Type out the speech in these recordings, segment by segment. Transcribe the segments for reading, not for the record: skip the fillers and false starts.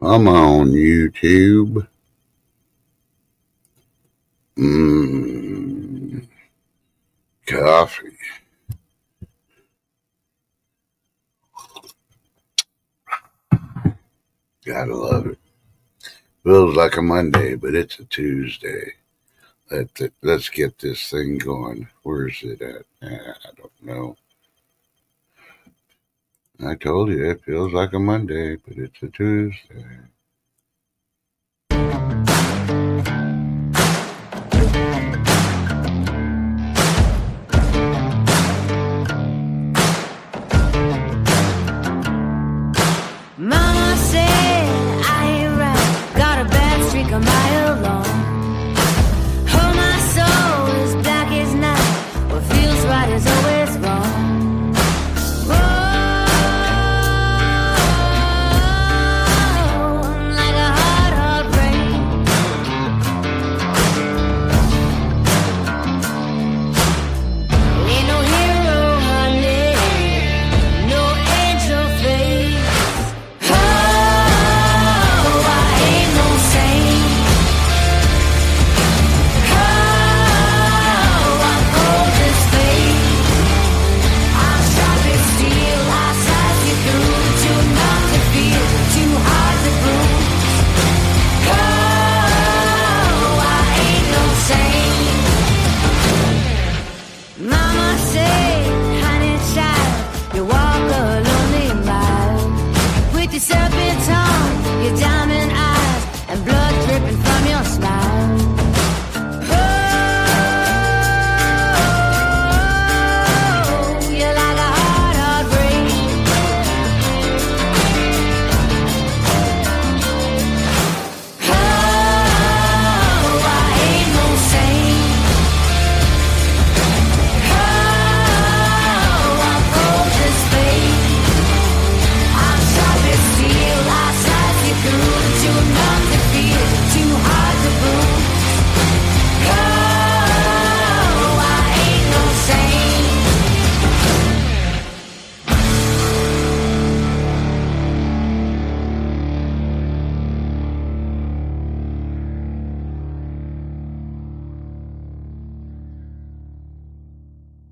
I'm on YouTube. Coffee. Gotta love it. Feels like a Monday, but it's a Tuesday. Let's get this thing going. Where's it at? I don't know. I told you it feels like a Monday, but it's a Tuesday. Mama said I ain't right, got a bad streak a mile long. Oh, my soul is black as night, what feels right is always wrong. Whoa, I'm like a hot, hot rain. Ain't no hero, honey, no angel face. Mama said, honey child, you walk a lonely mile with your serpent tongue, your diamond eyes, and blood dripping from your smile. Oh, you're like a hot, hot rain. Oh, I ain't no saint.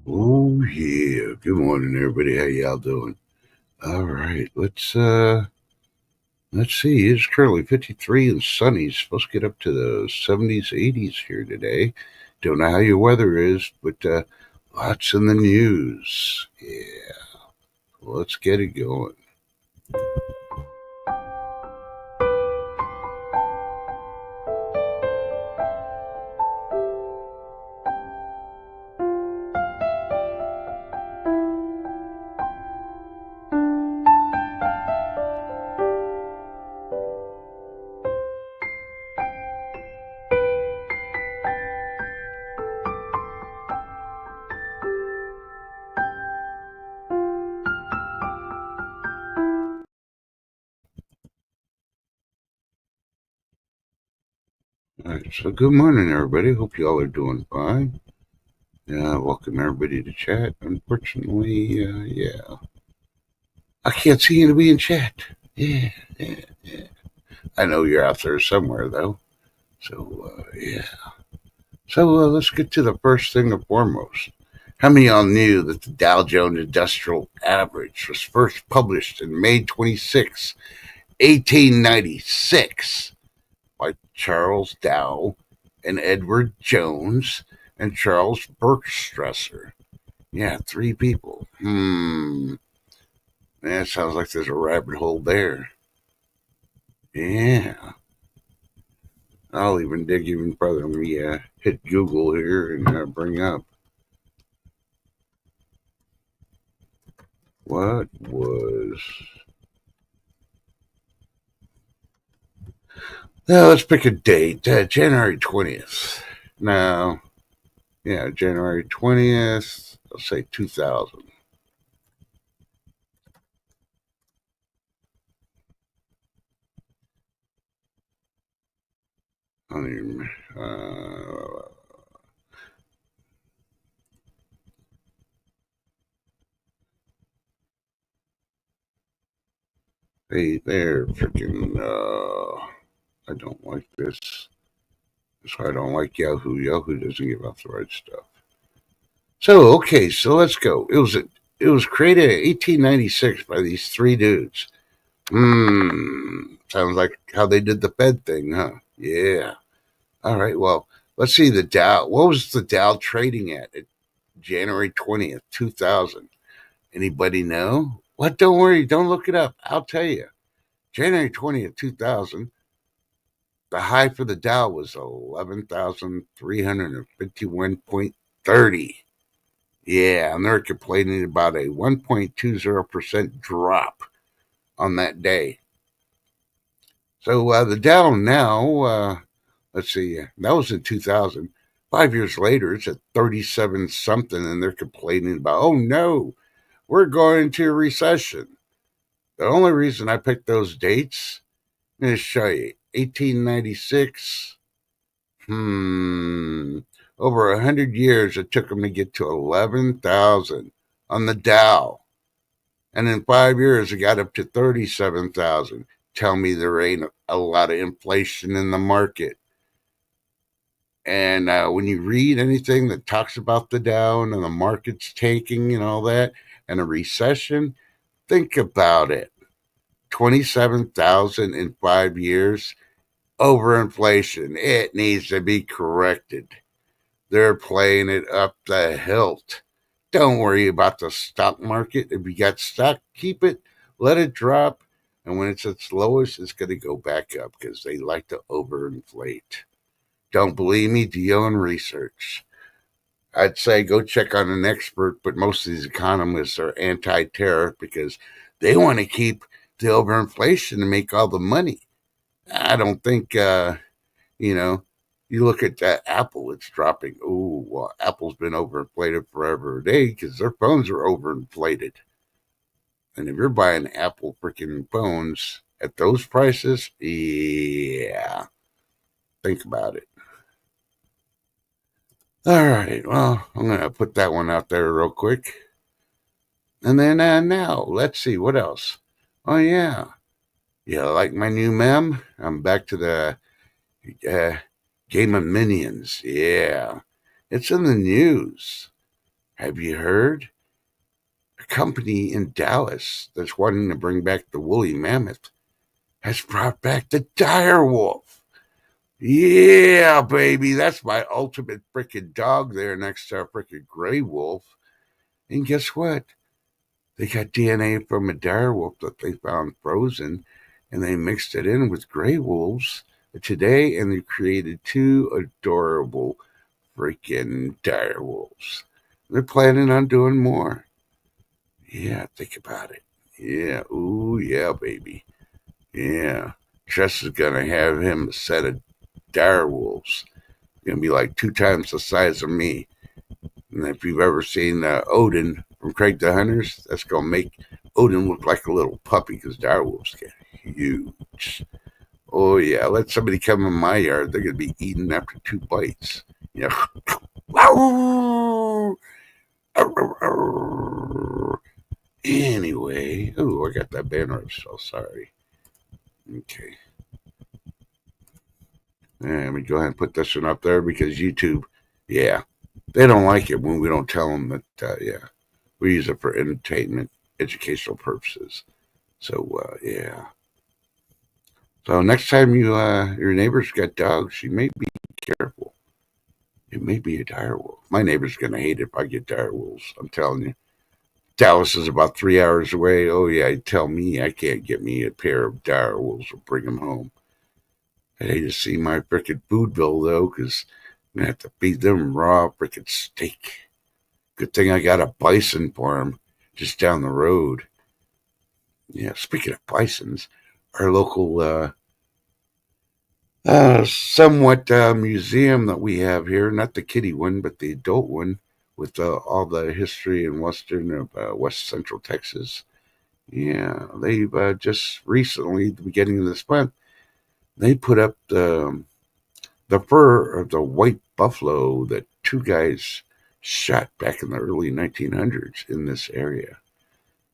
Oh yeah. Good morning, everybody. How y'all doing? All right. Let's see. It's currently 53 and sunny. It's supposed to get up to the 70s, 80s here today. Don't know how your weather is, but lots in the news. Yeah. Let's get it going. All right. So good morning, everybody. Hope y'all are doing fine. Welcome everybody to chat. Unfortunately, yeah, I can't see anybody in chat. Yeah. I know you're out there somewhere though. So yeah. So let's get to the first thing and foremost. How many of y'all knew that the Dow Jones Industrial Average was first published in May 26, 1896 by Charles Dow and Edward Jones and Charles Berkstresser? Yeah, three people. That sounds like there's a rabbit hole there. Yeah. I'll even dig even further. Let me hit Google here and bring up what was. Now let's pick a date. January 20th. No, yeah, January 20th. I'll say 2000. I don't even. Hey there, freaking, I don't like this. That's why I don't like Yahoo. Yahoo doesn't give out the right stuff. So, okay, so let's go. It was created in 1896 by these three dudes. Sounds like how they did the Fed thing, huh? Yeah. All right, well, let's see the Dow. What was the Dow trading at January 20th, 2000? Anybody know? What? Don't worry. Don't look it up. I'll tell you. January 20th, 2000, the high for the Dow was 11,351.30. Yeah, and they're complaining about a 1.20% drop on that day. So the Dow now, let's see, that was in 2000. 5 years later, it's at 37 something, and they're complaining about, oh no, we're going into a recession. The only reason I picked those dates is to show you 1896. Over 100 years it took them to get to 11,000 on the Dow. And in 5 years, it got up to 37,000. Tell me there ain't a lot of inflation in the market. And when you read anything that talks about the Dow and the market's tanking and all that, and a recession, think about it. 27,000 in 5 years, overinflation. It needs to be corrected. They're playing it up the hilt. Don't worry about the stock market. If you got stock, keep it, let it drop. And when it's its lowest, it's going to go back up because they like to overinflate. Don't believe me? Do your own research. I'd say go check on an expert, but most of these economists are anti tariff because they want to keep the overinflation and make all the money. I don't think, you know, you look at that Apple, it's dropping. Oh, well, Apple's been overinflated forever a day because their phones are overinflated. And if you're buying Apple freaking phones at those prices, yeah, think about it. All right, well, I'm going to put that one out there real quick. And then now, let's see, what else? Oh, yeah. Yeah, like my new mem? I'm back to the uh, Game of Minions. Yeah. It's in the news. Have you heard? A company in Dallas that's wanting to bring back the woolly mammoth has brought back the dire wolf. Yeah, baby, that's my ultimate freaking dog there next to our freaking gray wolf. And guess what? They got DNA from a dire wolf that they found frozen, and they mixed it in with gray wolves today, and they created two adorable freaking dire wolves. They're planning on doing more. Yeah, think about it. Yeah, ooh, yeah, baby. Yeah. Tress is gonna have him a set of dire wolves. Gonna be like 2 times the size of me. And if you've ever seen Odin from Craig the Hunters, that's gonna make Odin look like a little puppy because dire wolves get huge. Oh yeah, let somebody come in my yard, they're gonna be eaten after 2 bites. Yeah. Anyway, oh, I got that banner up, so sorry. Okay. Let me go ahead and put this one up there because YouTube, yeah, they don't like it when we don't tell them that, yeah, we use it for entertainment, educational purposes. So, yeah. So next time your neighbor's got dogs, you may be careful. It may be a dire wolf. My neighbor's gonna hate it if I get dire wolves. I'm telling you. Dallas is about 3 hours away. Oh yeah, tell me I can't get me a pair of dire wolves or bring them home. I hate to see my frickin' food bill though, because I'm gonna have to feed them raw frickin' steak. Good thing I got a bison farm just down the road. Yeah, speaking of bisons, our local somewhat museum that we have here, not the kiddie one, but the adult one, with all the history and western of West Central Texas. Yeah, they've just recently, the beginning of this month, they put up the fur of the white buffalo that two guys shot back in the early 1900s in this area.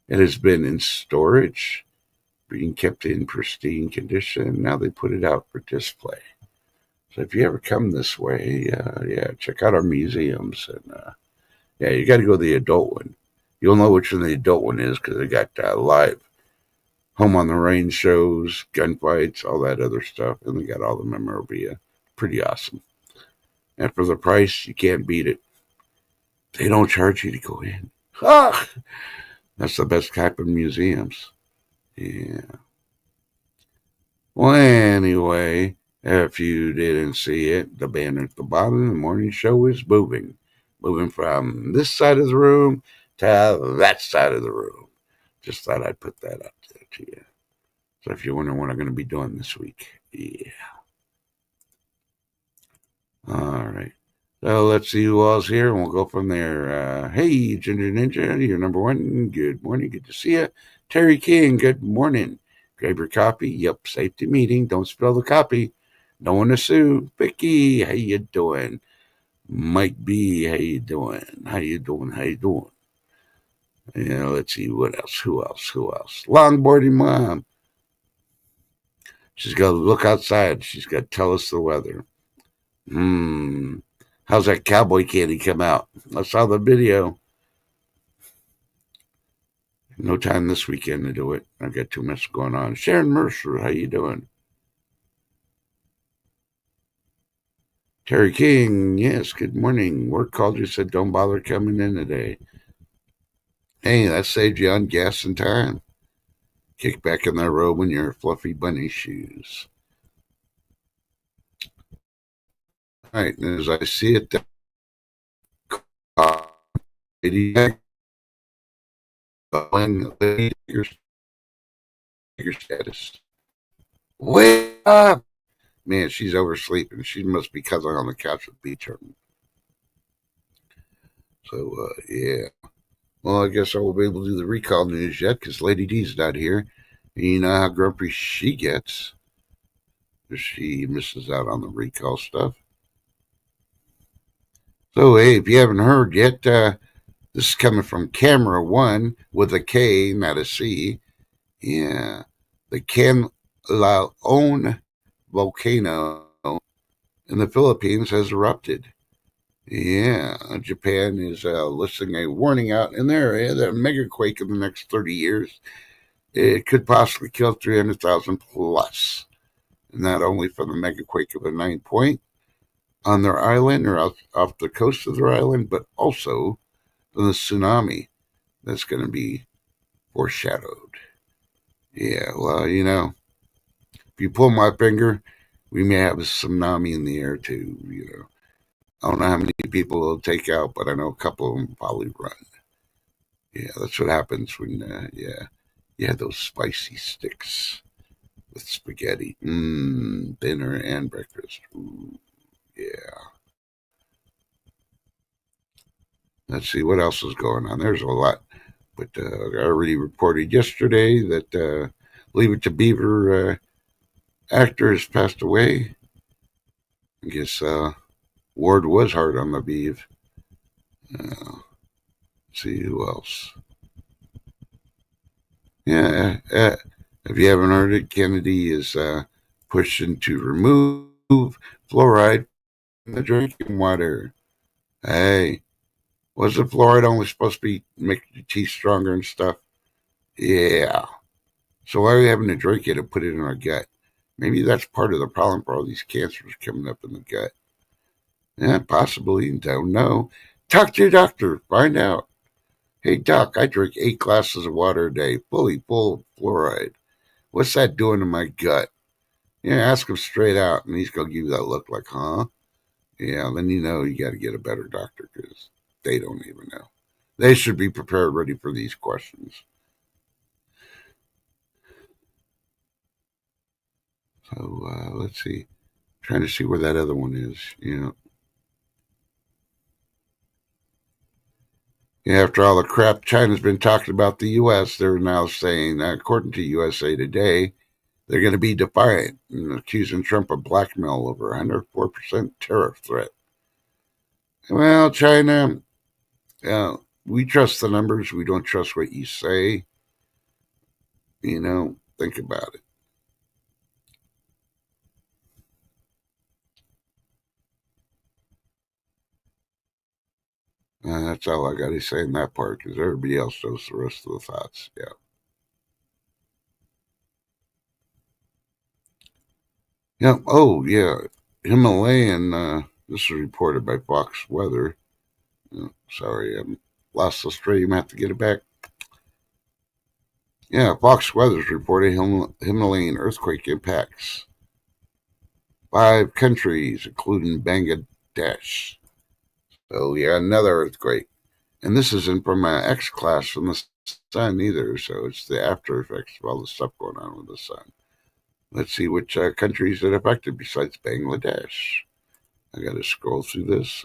It has been in storage being kept in pristine condition. Now they put it out for display. So if you ever come this way, check out our museums. And you got to go to the adult one. You'll know which one the adult one is because they got live Home on the Range shows, gunfights, all that other stuff. And they got all the memorabilia. Pretty awesome. And for the price, you can't beat it. They don't charge you to go in. Ah! That's the best type of museums. Yeah. Well, anyway, if you didn't see it, the banner at the bottom, the morning show is moving. Moving from this side of the room to that side of the room. Just thought I'd put that up there to you. So if you're wondering what I'm going to be doing this week, yeah. All right. So let's see who all's here, and we'll go from there. Hey, Ginger Ninja, you're number one. Good morning. Good to see you. Terry King, good morning. Grab your copy. Yep, safety meeting. Don't spill the copy. No one to sue. Vicky, how you doing? Mike B, how you doing? How you doing? How you doing? Yeah, let's see what else. Who else? Longboarding mom. She's got to look outside. She's got to tell us the weather. How's that cowboy candy come out? I saw the video. No time this weekend to do it. I've got too much going on. Sharon Mercer, how you doing? Terry King, yes, good morning. Work called you, said don't bother coming in today. Hey, that saved you on gas and time. Kick back in that robe in your fluffy bunny shoes. All right, and as I see it, your status. Wake up! Man, she's oversleeping. She must be cuddling on the couch with Beecham. So, yeah. Well, I guess I won't be able to do the recall news yet because Lady D's not here. And you know how grumpy she gets. She misses out on the recall stuff. So, hey, if you haven't heard yet, this is coming from Camera One with a K, not a C. Yeah. The Canlaon volcano in the Philippines has erupted. Yeah, Japan is listing a warning out in their area that a megaquake in the next 30 years, it could possibly kill 300,000 plus. And not only from the megaquake of a 9 point on their island or off the coast of their island, but also from the tsunami that's going to be foreshadowed. Yeah, well, you know, if you pull my finger, we may have a tsunami in the air too, you know. I don't know how many people it'll take out, but I know a couple of them will probably run. Yeah, that's what happens when, you have those spicy sticks with spaghetti. Dinner and breakfast. Ooh, yeah. Let's see what else is going on. There's a lot. But I already reported yesterday that Leave It to Beaver actor has passed away. I guess Ward was hard on the beef. Let's see who else. Yeah, if you haven't heard it, Kennedy is pushing to remove fluoride from the drinking water. Hey, wasn't fluoride only supposed to be make your teeth stronger and stuff? Yeah. So why are we having to drink it and put it in our gut? Maybe that's part of the problem for all these cancers coming up in the gut. Yeah, possibly. Don't know. Talk to your doctor. Find out. Hey, doc, I drink 8 glasses of water a day, fully full of fluoride. What's that doing to my gut? Yeah, ask him straight out, and he's going to give you that look like, huh? Yeah, then you know you got to get a better doctor because they don't even know. They should be prepared, ready for these questions. So let's see. Trying to see where that other one is. Yeah, after all the crap China's been talking about the U.S., they're now saying, that, according to USA Today, they're going to be defiant and accusing Trump of blackmail over a 104% tariff threat. Well, China, we trust the numbers. We don't trust what you say. You know, Think about it. That's all I got to say in that part, because everybody else knows the rest of the thoughts. Yeah. Yeah. Oh, yeah. Himalayan. This is reported by Fox Weather. Sorry, I lost the stream. I have to get it back. Yeah, Fox Weather's reporting Himalayan earthquake impacts 5 countries, including Bangladesh. So, yeah, another earthquake. And this isn't from my X class from the sun either, so it's the after effects of all the stuff going on with the sun. Let's see which countries it affected besides Bangladesh. I got to scroll through this.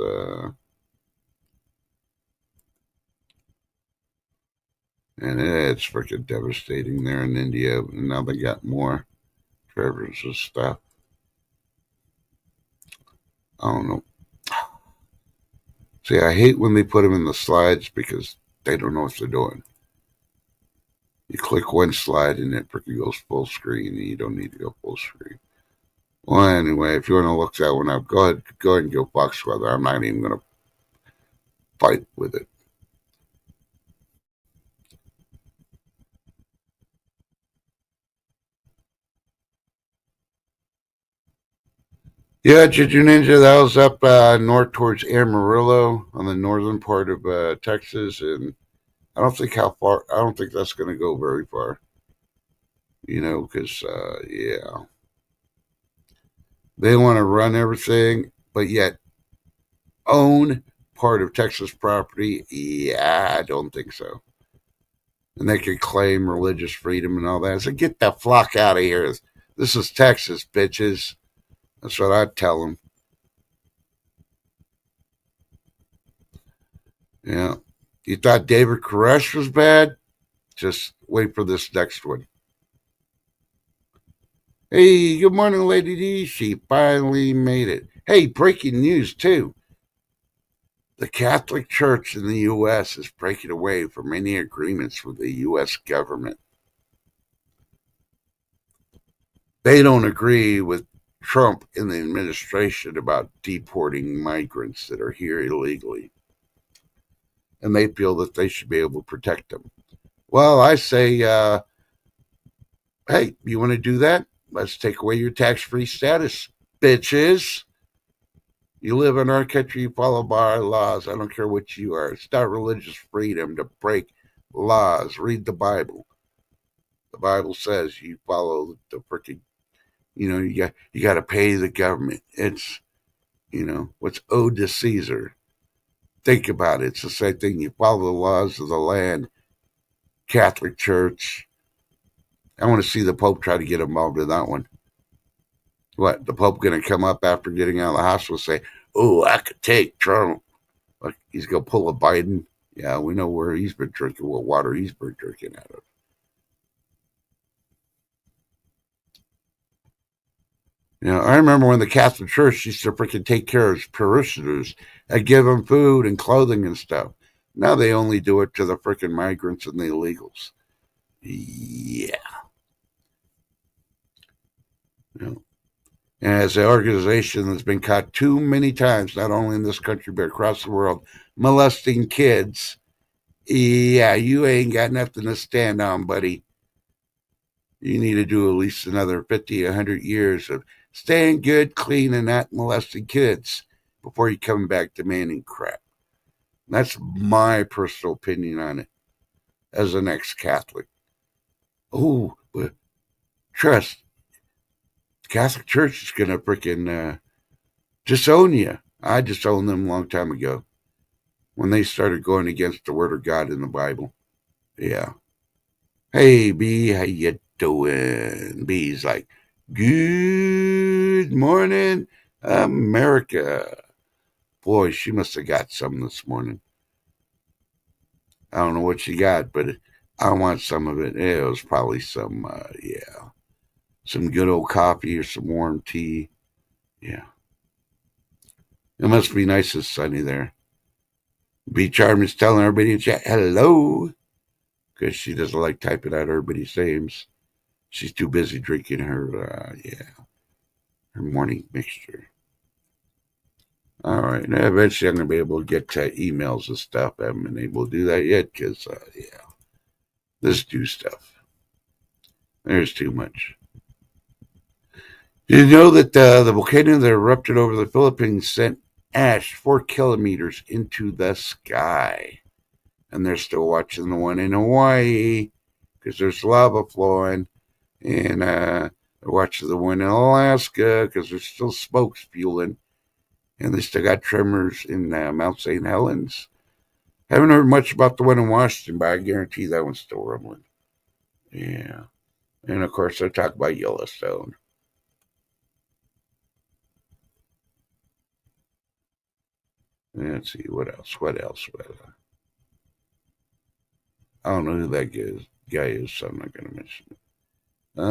And it's freaking devastating there in India. And now they got more Trevor's and stuff. I don't know. See, I hate when they put them in the slides because they don't know what they're doing. You click one slide and it freaking goes full screen, and you don't need to go full screen. Well, anyway, if you want to look that one up, go ahead and go Fox Weather. I'm not even going to fight with it. Yeah, Juju Ninja, that was up north towards Amarillo on the northern part of Texas, and I don't think that's going to go very far. Because yeah, they want to run everything, but yet own part of Texas property. Yeah, I don't think so. And they could claim religious freedom and all that. So get the flock out of here. This is Texas, bitches. That's what I'd tell them. Yeah. You thought David Koresh was bad? Just wait for this next one. Hey, good morning, Lady D. She finally made it. Hey, breaking news, too. The Catholic Church in the U.S. is breaking away from any agreements with the U.S. government. They don't agree with Trump in the administration about deporting migrants that are here illegally. And they feel that they should be able to protect them. Well, I say, hey, you want to do that? Let's take away your tax-free status, bitches. You live in our country, you follow our laws. I don't care what you are. It's not religious freedom to break laws. Read the Bible. The Bible says you follow the freaking, you got to pay the government. It's, what's owed to Caesar. Think about it. It's the same thing. You follow the laws of the land. Catholic Church. I want to see the Pope try to get involved in that one. What, the Pope going to come up after getting out of the hospital and say, oh, I could take Trump. Like he's going to pull a Biden. Yeah, we know where he's been drinking, what water he's been drinking out of. I remember when the Catholic Church used to freaking take care of its parishioners and give them food and clothing and stuff. Now they only do it to the freaking migrants and the illegals. Yeah. And as an organization that's been caught too many times, not only in this country, but across the world, molesting kids, yeah, you ain't got nothing to stand on, buddy. You need to do at least another 50, 100 years of staying good, clean, and not molesting kids before you come back demanding crap. That's my personal opinion on it as an ex-Catholic. Oh, but trust, the Catholic Church is going to freaking disown you. I disowned them a long time ago when they started going against the Word of God in the Bible. Yeah. Hey, B, how you doing? B's like, good morning, America. Boy, she must have got some this morning. I don't know what she got, but I want some of it. It was probably some, some good old coffee or some warm tea. Yeah. It must be nice and sunny there. B Charmin's telling everybody in chat hello because she doesn't like typing out everybody's names. She's too busy drinking her morning mixture. All right. Now, eventually, I'm going to be able to get to emails and stuff. I haven't been able to do that yet because, this new stuff. There's too much. Did you know that the volcano that erupted over the Philippines sent ash 4 kilometers into the sky? And they're still watching the one in Hawaii because there's lava flowing. And they're watching the one in Alaska because there's still smoke spewing. And they still got tremors in Mount St. Helens. Haven't heard much about the one in Washington, but I guarantee that one's still rumbling. Yeah. And of course, they're talking about Yellowstone. Let's see, what else? I don't know who that guy is, so I'm not going to mention it. La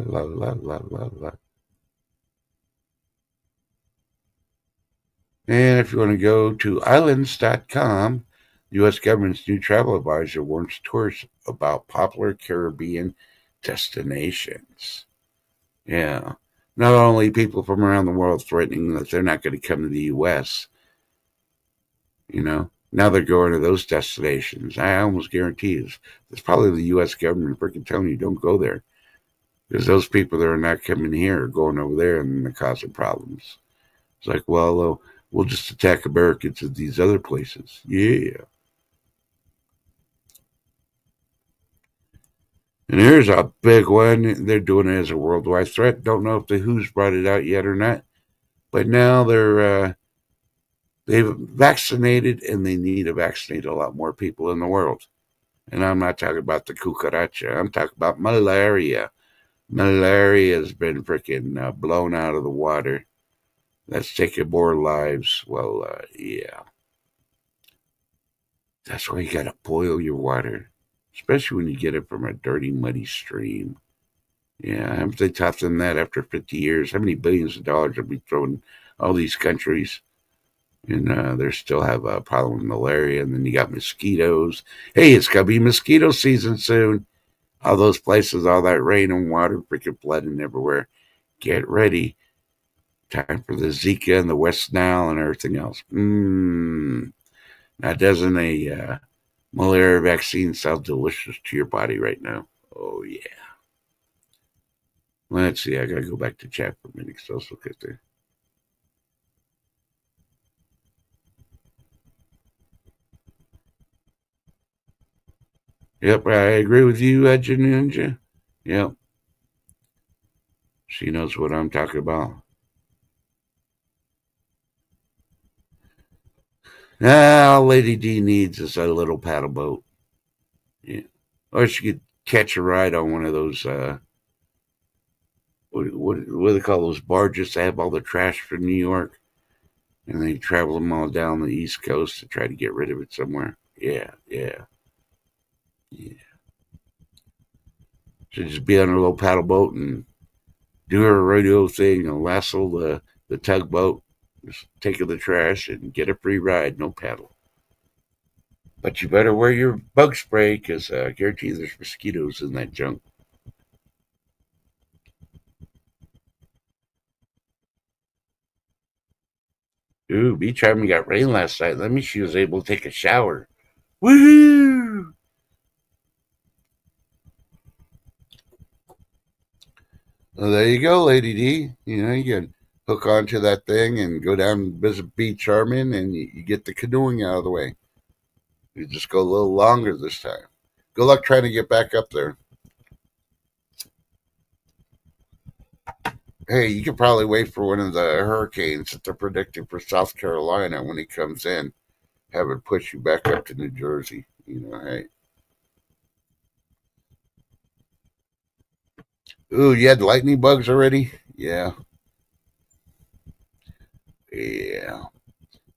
la la la la la. And if you want to go to islands.com, the U.S. government's new travel advisor warns tourists about popular Caribbean destinations. Yeah. Not only people from around the world threatening that they're not going to come to the U.S., now they're going to those destinations. I almost guarantee it's probably the U.S. government freaking telling you don't go there because those people that are not coming here are going over there and they're causing problems. It's like, well, we'll just attack Americans at these other places. Yeah. And here's a big one. They're doing it as a worldwide threat. Don't know if the WHO's brought it out yet or not. But now they've vaccinated and they need to vaccinate a lot more people in the world. And I'm not talking about the cucaracha. I'm talking about malaria. Malaria has been freaking blown out of the water. That's taking more lives. Well, yeah. That's why you got to boil your water, especially when you get it from a dirty, muddy stream. Yeah, haven't they taught them that after 50 years? How many billions of dollars have we thrown all these countries? And they still have a problem with malaria. And then you got mosquitoes. Hey, it's going to be mosquito season soon. All those places, all that rain and water, freaking flooding everywhere. Get ready. Time for the Zika and the West Nile and everything else. Now, doesn't a malaria vaccine sound delicious to your body right now? Oh, yeah. Let's see. I got to go back to chat for a minute because I was looking at there. Yep, I agree with you, Edge Ninja. Yep. She knows what I'm talking about. All Lady D needs is a little paddle boat. Yeah. Or she could catch a ride on one of those, what do they call those barges that have all the trash from New York? And they travel them all down the East Coast to try to get rid of it somewhere. Yeah. She'd just be on her little paddle boat and do her radio thing and lasso the tugboat, just take the trash and get a free ride, no paddle. But you better wear your bug spray because I guarantee there's mosquitoes in that junk. Ooh, Beach Army got rain last night. That means she was able to take a shower. Woohoo! Well, there you go, Lady D. You can hook onto that thing and go down and visit Beach Charming, and you get the canoeing out of the way. You just go a little longer this time. Good luck trying to get back up there. Hey, you could probably wait for one of the hurricanes that they're predicting for South Carolina when he comes in. Have it push you back up to New Jersey. Hey. Ooh, you had lightning bugs already? Yeah. Yeah.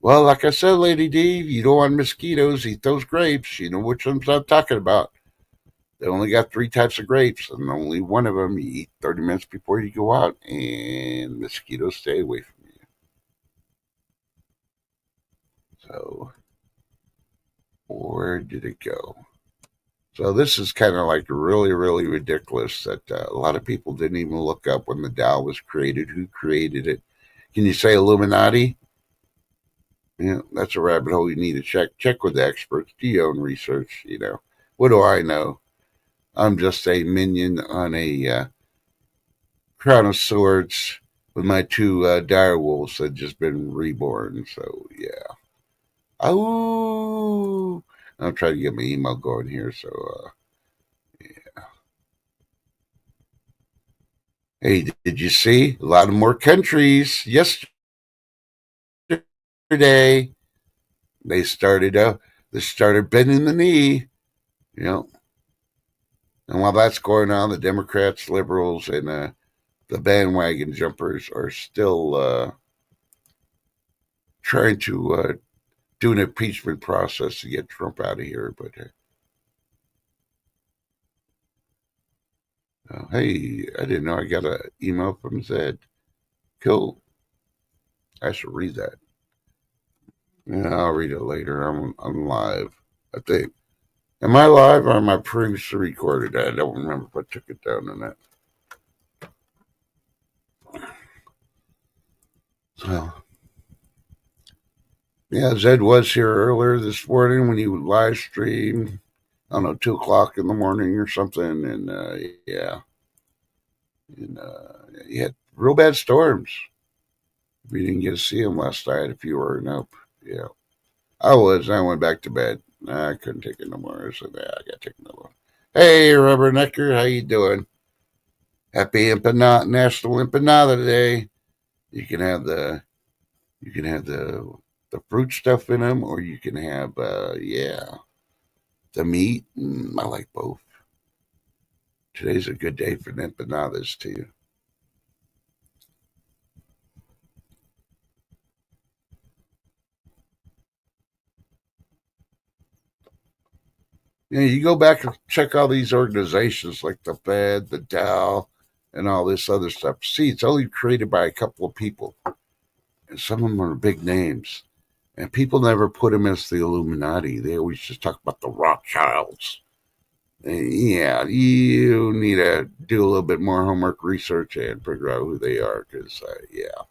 Well, like I said, Lady D, you don't want mosquitoes, eat those grapes. You know which ones I'm talking about. They only got three types of grapes, and only one of them you eat 30 minutes before you go out, and mosquitoes stay away from you. So, where did it go? So, this is kind of like really, really ridiculous that a lot of people didn't even look up when the Dow was created, who created it. Can you say Illuminati? Yeah, that's a rabbit hole you need to check. Check with the experts. Do your own research. What do I know? I'm just a minion on a Crown of Swords with my two dire wolves that just been reborn. So yeah. Oh, I'll try to get my email going here. So yeah. Hey, did you see a lot of more countries yesterday? They started bending the knee. You know, and while that's going on, the Democrats, liberals, and the bandwagon jumpers are still trying to do an impeachment process to get Trump out of here. But hey, I didn't know I got an email from Zed. Cool. I should read that. Yeah, I'll read it later. I'm live. I think. Am I live or am I previously recorded? I don't remember if I took it down or not. So, yeah, Zed was here earlier this morning when he would live stream. I don't know, 2 o'clock in the morning or something. And yeah. And he had real bad storms. We didn't get to see him last night if you were up. Yeah. I was. I went back to bed. I couldn't take it no more. So yeah, I got to take another one. Hey, Rubbernecker, how you doing? Happy National Empanada Day. You can have the fruit stuff in them, or you can have the meat. I like both. Today's a good day for empanadas too. You go back and check all these organizations like the Fed, the Dow, and all this other stuff. See, it's only created by a couple of people, and some of them are big names. And people never put them as the Illuminati. They always just talk about the Rothschilds. And yeah, you need to do a little bit more homework research and figure out who they are. Because yeah,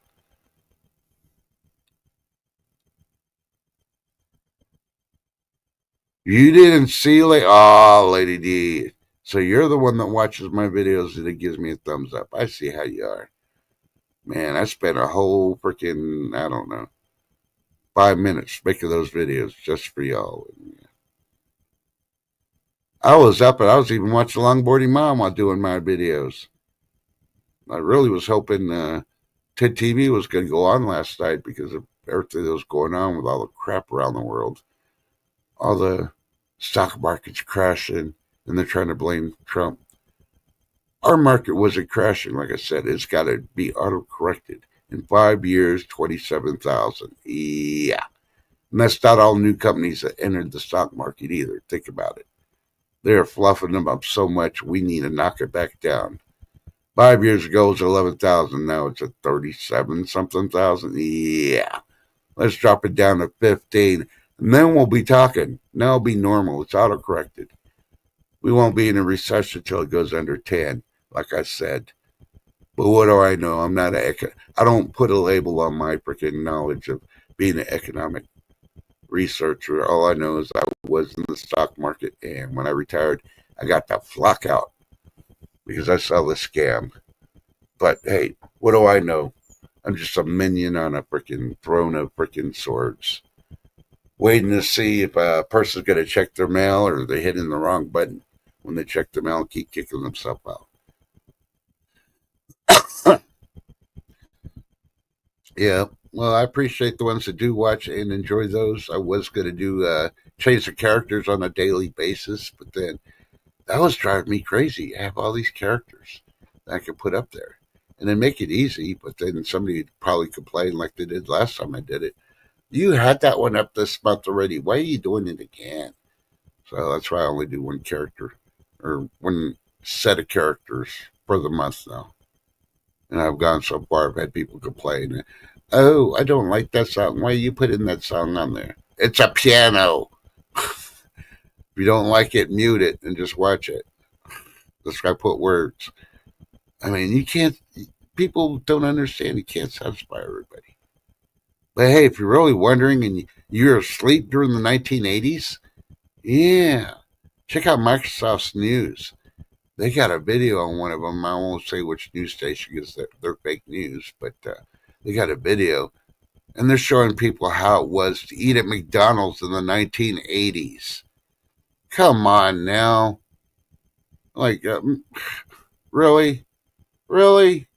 you didn't see Lady D. So you're the one that watches my videos and it gives me a thumbs up. I see how you are. Man, I spent a whole freaking, I don't know, 5 minutes making those videos just for y'all. I was up and I was even watching Longboarding Mom while doing my videos. I really was hoping TED TV was going to go on last night because of everything that was going on with all the crap around the world. All the stock market's crashing and they're trying to blame Trump. Our market wasn't crashing, like I said. It's got to be auto corrected. In 5 years, 27,000. Yeah. And that's not all new companies that entered the stock market either. Think about it. They're fluffing them up so much, we need to knock it back down. 5 years ago, it was 11,000. Now it's at 37 something thousand. Yeah. Let's drop it down to 15. And then we'll be talking. Now it'll be normal. It's auto corrected. We won't be in a recession until it goes under 10, like I said. But what do I know? I don't put a label on my freaking knowledge of being an economic researcher. All I know is I was in the stock market, and when I retired, I got to flock out because I saw the scam. But hey, what do I know? I'm just a minion on a freaking throne of freaking swords, waiting to see if a person's going to check their mail or they're hitting the wrong button when they check the mail and keep kicking themselves out. Yeah, well, I appreciate the ones that do watch and enjoy those. I was going to do change the characters on a daily basis, but then that was driving me crazy. I have all these characters that I could put up there and then make it easy, but then somebody would probably complain like they did last time I did it. You had that one up this month already. Why are you doing it again? So that's why I only do one character or one set of characters for the month now. And I've gone so far, I've had people complain, oh, I don't like that song. Why are you putting that song on there? It's a piano. If you don't like it, mute it and just watch it. This guy put words. I mean, you can't, people don't understand. You can't satisfy everybody. But hey, if you're really wondering and you're asleep during the 1980s, yeah, check out Microsoft's news. They got a video on one of them. I won't say which news station because they're fake news, but they got a video and they're showing people how it was to eat at McDonald's in the 1980s. Come on now. Like, really? Really?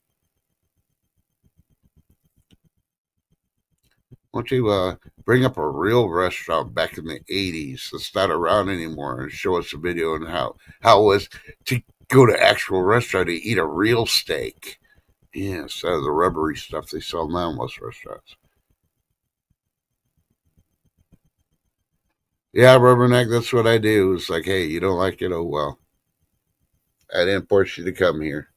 Why don't you bring up a real restaurant back in the 80s that's not around anymore and show us a video on how it was to go to actual restaurant to eat a real steak? Yeah, instead of the rubbery stuff they sell now in most restaurants. Yeah, Rubberneck, that's what I do. It's like, hey, you don't like it? Oh, well. I didn't force you to come here.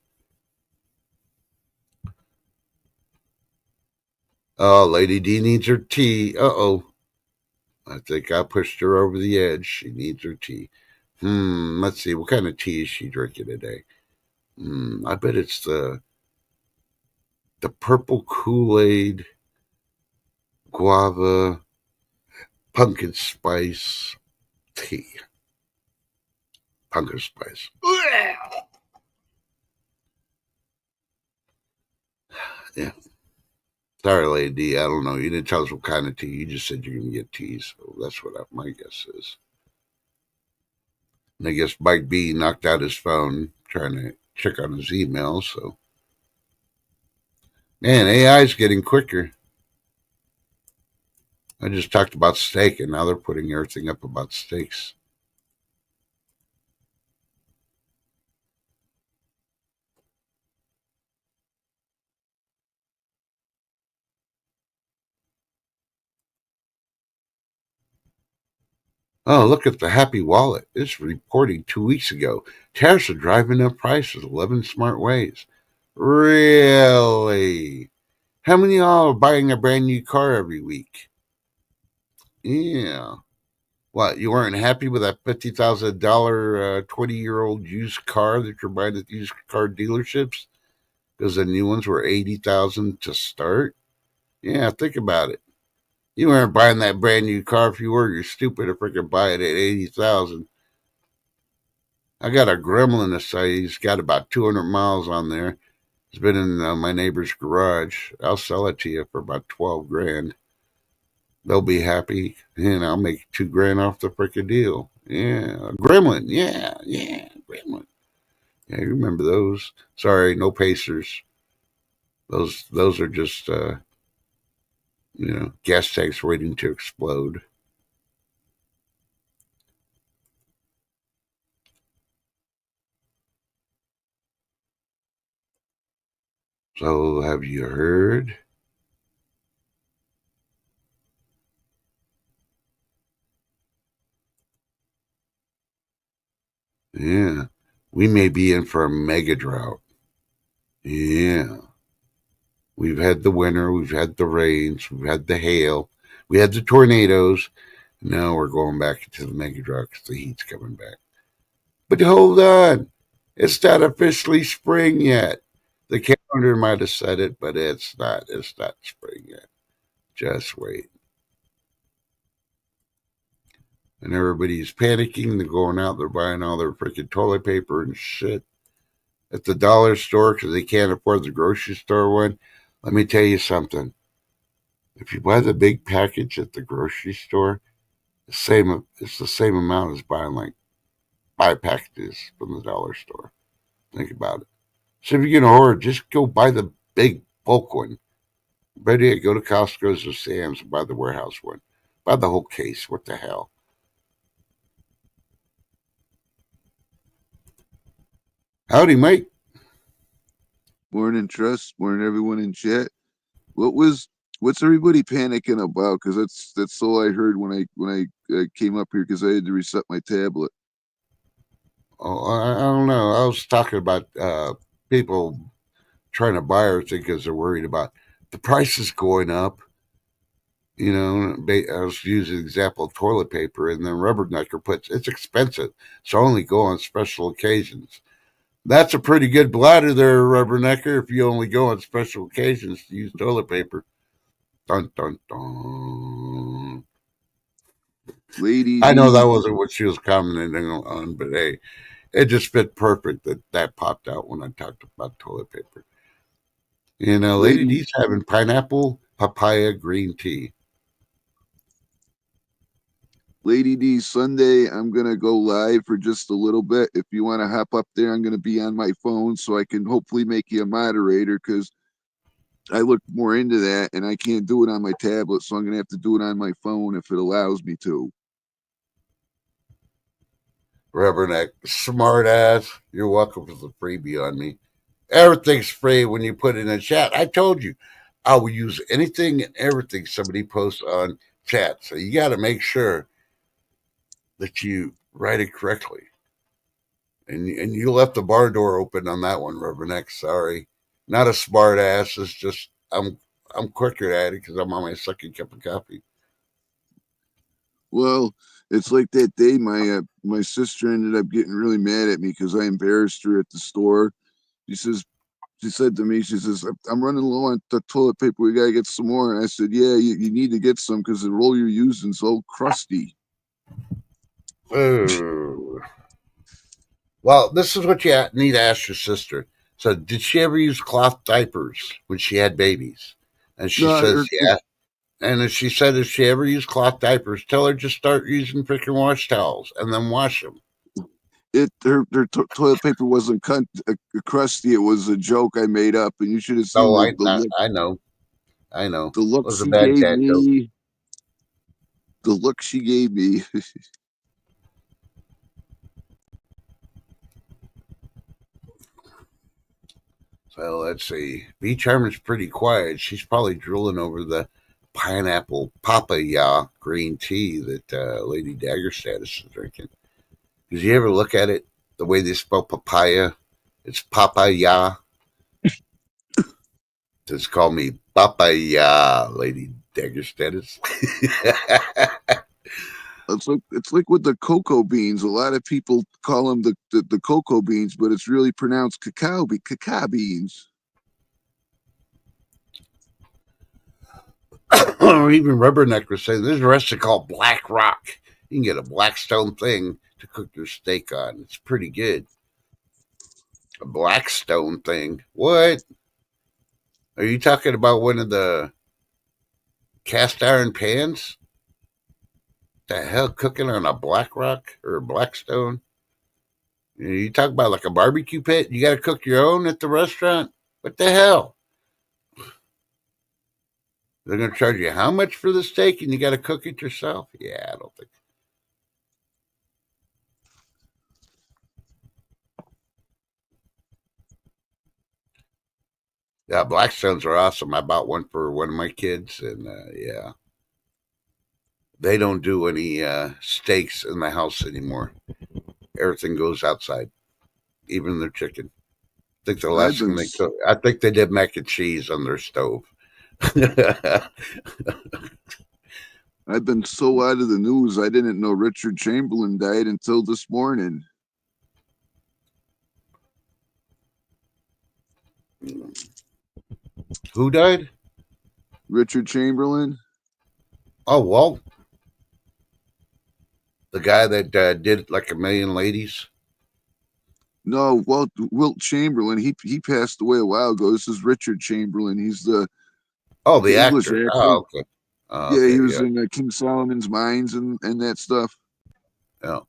Oh, Lady D needs her tea. Uh-oh. I think I pushed her over the edge. She needs her tea. Let's see. What kind of tea is she drinking today? I bet it's the purple Kool-Aid guava pumpkin spice tea. Pumpkin spice. Yeah. Sorry, Lady D. I don't know. You didn't tell us what kind of tea. You just said you're going to get tea. So that's what my guess is. And I guess Mike B knocked out his phone trying to check on his email. So, man, AI is getting quicker. I just talked about steak, and now they're putting everything up about steaks. Oh, look at the Happy Wallet. It's reporting 2 weeks ago. Tariffs are driving up prices 11 smart ways. Really? How many of y'all are buying a brand new car every week? Yeah. What, you weren't happy with that $50,000 20-year-old used car that you're buying at used car dealerships? Because the new ones were 80,000 to start? Yeah, think about it. You weren't buying that brand new car. If you were, you're stupid to freaking buy it at 80,000. I got a Gremlin to say he's got about 200 miles on there. It's been in my neighbor's garage. I'll sell it to you for about 12 grand. They'll be happy, and I'll make 2 grand off the freaking deal. Yeah, Gremlin. Yeah, Gremlin. Yeah, you remember those? Sorry, no Pacers. Those are just gas tanks waiting to explode. So have you heard? Yeah, we may be in for a mega drought. Yeah, we've had the winter, we've had the rains, we've had the hail, we had the tornadoes. Now we're going back into the mega drought because the heat's coming back. But hold on, it's not officially spring yet. The calendar might have said it, but it's not. It's not spring yet. Just wait. And everybody's panicking. They're going out. They're buying all their freaking toilet paper and shit at the dollar store because they can't afford the grocery store one. Let me tell you something. If you buy the big package at the grocery store, it's the same amount as buying like 5 packages from the dollar store. Think about it. So if you're gonna order, just go buy the big bulk one. Better yet, go to Costco's or Sam's and buy the warehouse one. Buy the whole case. What the hell? Howdy, mate. Morning, Trust. Morning, everyone in chat. What's everybody panicking about? Because that's all I heard when I came up here because I had to reset my tablet. Oh, I don't know. I was talking about people trying to buy everything because they're worried about the prices going up. I was using the example of toilet paper, and then Rubbernecker puts it's expensive, so only go on special occasions. That's a pretty good bladder there, Rubbernecker, if you only go on special occasions to use toilet paper. Dun dun dun. Lady I know that D, wasn't what she was commenting on, but hey, it just fit perfect that that popped out when I talked about toilet paper. Lady Lady D's having pineapple papaya green tea. Lady D, Sunday, I'm gonna go live for just a little bit. If you want to hop up there, I'm gonna be on my phone so I can hopefully make you a moderator because I looked more into that and I can't do it on my tablet, so I'm gonna have to do it on my phone if it allows me to. Rubberneck, smart ass. You're welcome for the freebie on me. Everything's free when you put it in the chat. I told you, I will use anything and everything somebody posts on chat. So you got to make sure that you write it correctly. And you left the bar door open on that one, Rubberneck. Sorry, not a smart ass. It's just I'm quicker at it because I'm on my second cup of coffee. Well, it's like that day my sister ended up getting really mad at me because I embarrassed her at the store. She says she said to me, she says, I'm running low on the toilet paper. We got to get some more. And I said, yeah, you need to get some because the roll you're using is all crusty. Oh. Well, this is what you need to ask your sister. So, did she ever use cloth diapers when she had babies? And she No, says, yeah. And if she said if she ever used cloth diapers, tell her just start using freaking wash towels and then wash them. toilet paper wasn't crusty. It was a joke I made up. And you should have seen Oh, I know. I know. the It look was a she bad gave dad joke. me. The look she gave me. So let's see. B Charmer's pretty quiet. She's probably drooling over the pineapple papaya green tea that Lady Dagger Status is drinking. Did you ever look at it the way they spell papaya? It's papaya. Just call me papaya, Lady Dagger Status. It's like with the cocoa beans. A lot of people call them the cocoa beans, but it's really pronounced cacao beans. Or even Rubberneck was saying there's a restaurant called Black Rock. You can get a Blackstone thing to cook your steak on. It's pretty good. A Blackstone thing. What? Are you talking about one of the cast iron pans? The hell, cooking on a Black Rock or a Blackstone? You talk about like a barbecue pit? You got to cook your own at the restaurant? What the hell? They're going to charge you how much for the steak and you got to cook it yourself? Yeah, I don't think. Yeah, Blackstones are awesome. I bought one for one of my kids, and yeah, they don't do any steaks in the house anymore. Everything goes outside, even their chicken. I think the I've last been thing they cooked, I think they did mac and cheese on their stove. I've been so out of the news. I didn't know Richard Chamberlain died until this morning. Who died? Richard Chamberlain? Oh, Walt, the guy that did like a million ladies. No, Wilt Chamberlain. He passed away a while ago. This is Richard Chamberlain. He's Oh, the the English actor. actor. Oh, okay. Oh, Yeah, he okay, was yeah, in King Solomon's Mines and that stuff. yeah.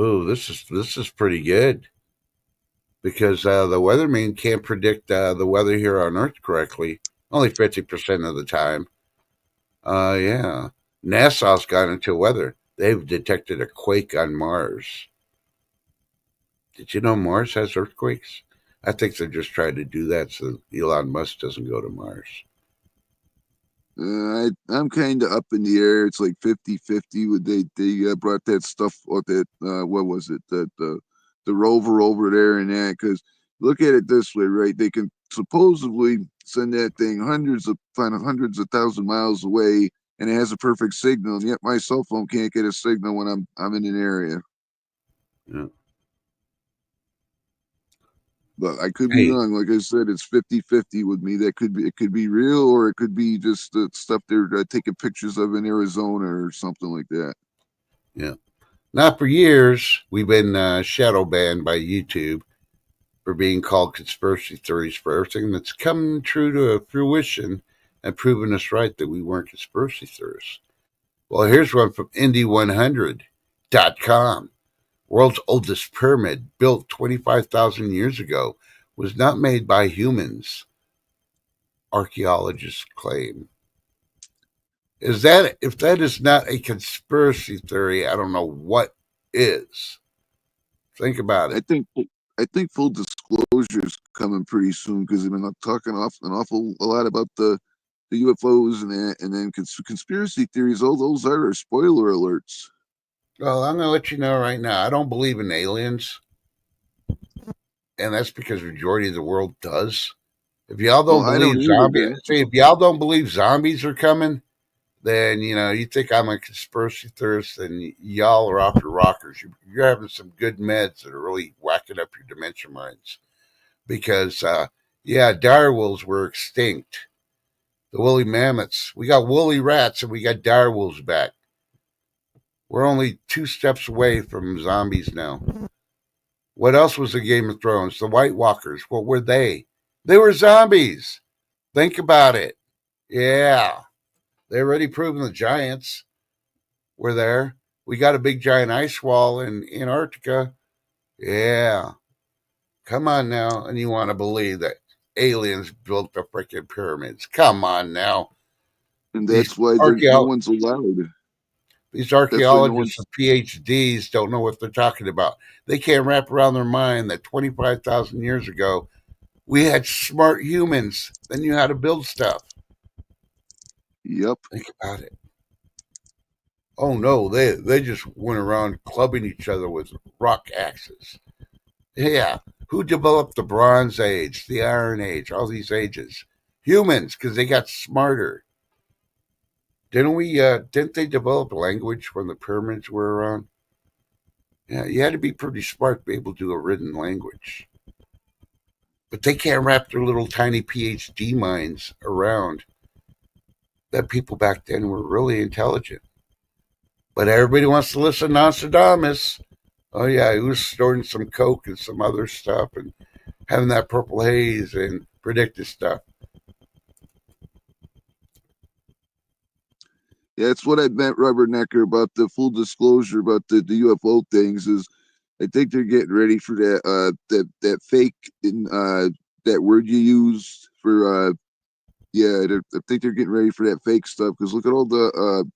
Oh, this is pretty good because the weatherman can't predict the weather here on Earth correctly. Only 50% of the time. Yeah. NASA's gone into weather. They've detected a quake on Mars. Did you know Mars has earthquakes? I think they're just trying to do that so Elon Musk doesn't go to Mars. I'm kind of up in the air. It's like 50-50. They brought that stuff or that what was it, the rover over there and that, because look at it this way, right? They can supposedly send that thing hundreds of thousand miles away, and it has a perfect signal, and yet my cell phone can't get a signal when I'm in an area. Yeah. But I could be Hey, wrong. Like I said, it's 50-50 with me. It could be real, or it could be just the stuff they're taking pictures of in Arizona or something like that. yeah. Now, for years, we've been shadow banned by YouTube for being called conspiracy theories for everything that's come true to fruition and proven us right that we weren't conspiracy theorists. Well, here's one from Indy100.com. World's oldest pyramid, built 25,000 years ago, was not made by humans, archaeologists claim. If that is not a conspiracy theory, I don't know what is. Think about I it. think I think full disclosure is coming pretty soon because they've been talking an awful a lot about the UFOs and that, and then conspiracy theories. All those are spoiler alerts. Well, I'm going to let you know right now. I don't believe in aliens, and that's because the majority of the world does. If y'all Well, don't I don't believe either, zombies, man. see, if y'all don't believe zombies are coming, then you think I'm a conspiracy theorist, then y'all are off your rockers. You're having some good meds that are really whacking up your dementia minds. Because, yeah, direwolves were extinct. The woolly mammoths. We got woolly rats and we got direwolves back. We're only 2 steps away from zombies now. What else was the Game of Thrones? The White Walkers. What were they? They were zombies. Think about it. Yeah. They already proven the giants were there. We got a big giant ice wall in Antarctica. Yeah. Come on now. And you want to believe that aliens built the freaking pyramids. Come on now. And These that's why no archeo- one's allowed. these That's why no archaeologists one's. with PhDs don't know what they're talking about. They can't wrap around their mind that 25,000 years ago we had smart humans that knew how to build stuff. Yep. Think about it. Oh no, they just went around clubbing each other with rock axes. Yeah, who developed the Bronze Age, the Iron Age, all these ages? Humans, because they got smarter. Didn't we? Didn't they develop language when the pyramids were around? Yeah, you had to be pretty smart to be able to do a written language. But they can't wrap their little tiny PhD minds around that people back then were really intelligent. But everybody wants to listen to Nostradamus. Oh yeah, he was storing some coke and some other stuff and having that purple haze and predictive stuff. Yeah, that's what I meant, Rubbernecker, about the full disclosure about the UFO things. Is I think they're getting ready for that fake in that word you used for yeah. I think they're getting ready for that fake stuff because look at all the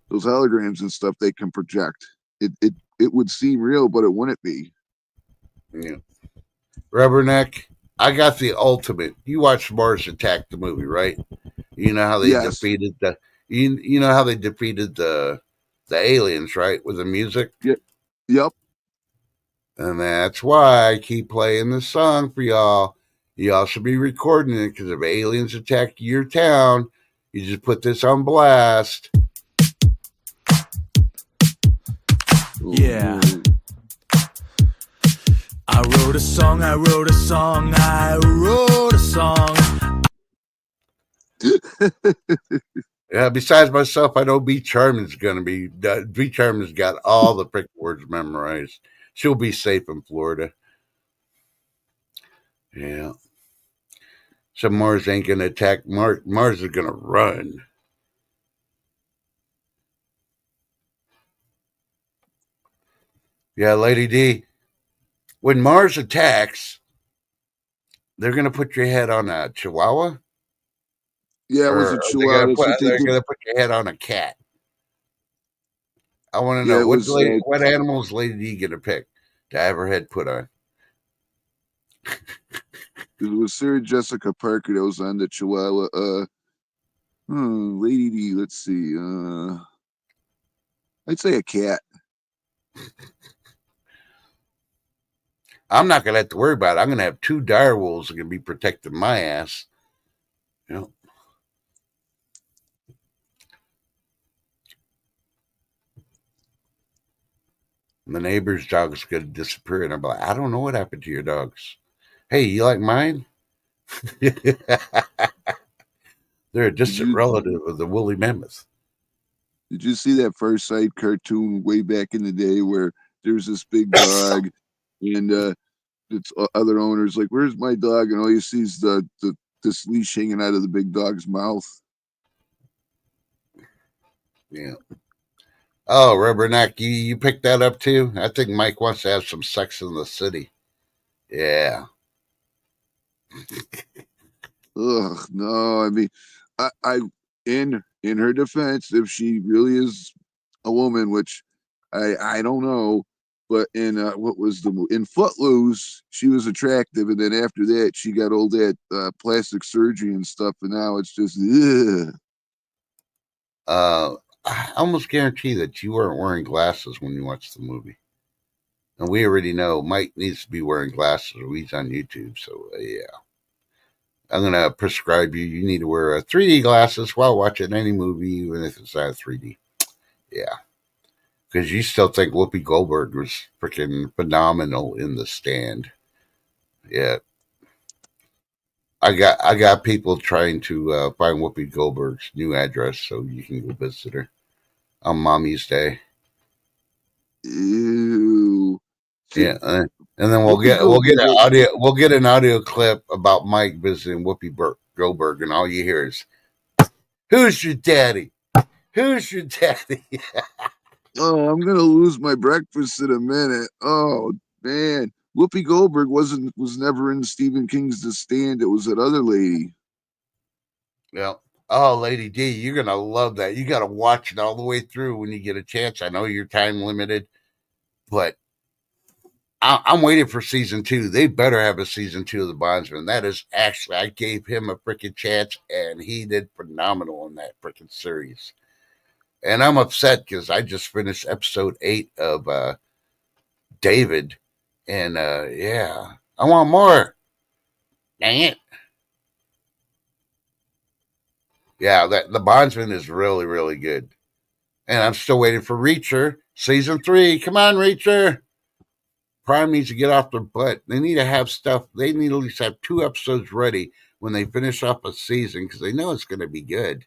those holograms and stuff they can project. It would seem real, but it wouldn't be. Yeah. Rubberneck, I got the ultimate. You watched Mars Attack the movie, right? You know how they Yes. defeated the you know how they defeated the aliens, right? With the music. Yep. Yep. And that's why I keep playing this song for y'all. Y'all should be recording it because if aliens attack your town, you just put this on blast. Yeah. I wrote a song, I wrote a song, I wrote a song. Yeah, besides myself, I know B Charmin's gonna be B Charmin's got all the prick words memorized. She'll be safe in Florida. Yeah. So Mars ain't gonna attack Mars. Mars is gonna run. Yeah, Lady D. When Mars attacks, they're gonna put your head on a chihuahua, Yeah, it was or a are they chihuahua. That's what they they're did. gonna put your head on a cat. I want to Yeah, know it was. what animal is Lady D gonna pick to have her head put on? It was Sarah Jessica Parker that was on the Chihuahua. Lady D. Let's see. I'd say a cat. I'm not gonna have to worry about it. I'm gonna have 2 dire wolves that are gonna be protecting my ass. You know. And the neighbor's dog is gonna disappear, and I'm like, I don't know what happened to your dogs. Hey, you like mine? They're a Did distant you relative of the woolly mammoth. did you see that Far Side cartoon way back in the day where there's this big dog and its other owners like, "Where's my dog?" And all you see is the this leash hanging out of the big dog's mouth. Yeah. Oh, Rubberneck, you picked that up too? I think Mike wants to have some Sex in the City. Yeah. Ugh, no. I mean, I in her defense, if she really is a woman, which I don't know, but in what was in Footloose, she was attractive, and then after that, she got all that plastic surgery and stuff, and now it's just ugh. I almost guarantee that you weren't wearing glasses when you watched the movie. And we already know Mike needs to be wearing glasses or he's on YouTube. So, yeah. I'm going to prescribe you. You need to wear 3D glasses while watching any movie, even if it's not 3D. Yeah. Because you still think Whoopi Goldberg was freaking phenomenal in The Stand. Yeah. I got people trying to find Whoopi Goldberg's new address so you can go visit her on Mommy's Day. Ew. See, Yeah, and then Whoopi we'll get Goldberg, an audio clip about Mike visiting Whoopi Goldberg, and all you hear is, "Who's your daddy? Who's your daddy?" oh, I'm gonna lose my breakfast in a minute. Oh man, Whoopi Goldberg was never in Stephen King's The Stand. It was that other lady. Yeah. Oh, Lady D, you're gonna love that. You got to watch it all the way through when you get a chance. I know you're time limited, but I'm waiting for season 2. They better have a season 2 of The Bondsman. That is actually, I gave him a freaking chance, and he did phenomenal in that freaking series. And I'm upset because I just finished episode 8 of David, and yeah, I want more. Dang it! Yeah, that the Bondsman is really, really good, and I'm still waiting for Reacher season 3. Come on, Reacher! Prime needs to get off their butt. They need to have stuff. They need to at least have 2 episodes ready when they finish off a season because they know it's going to be good.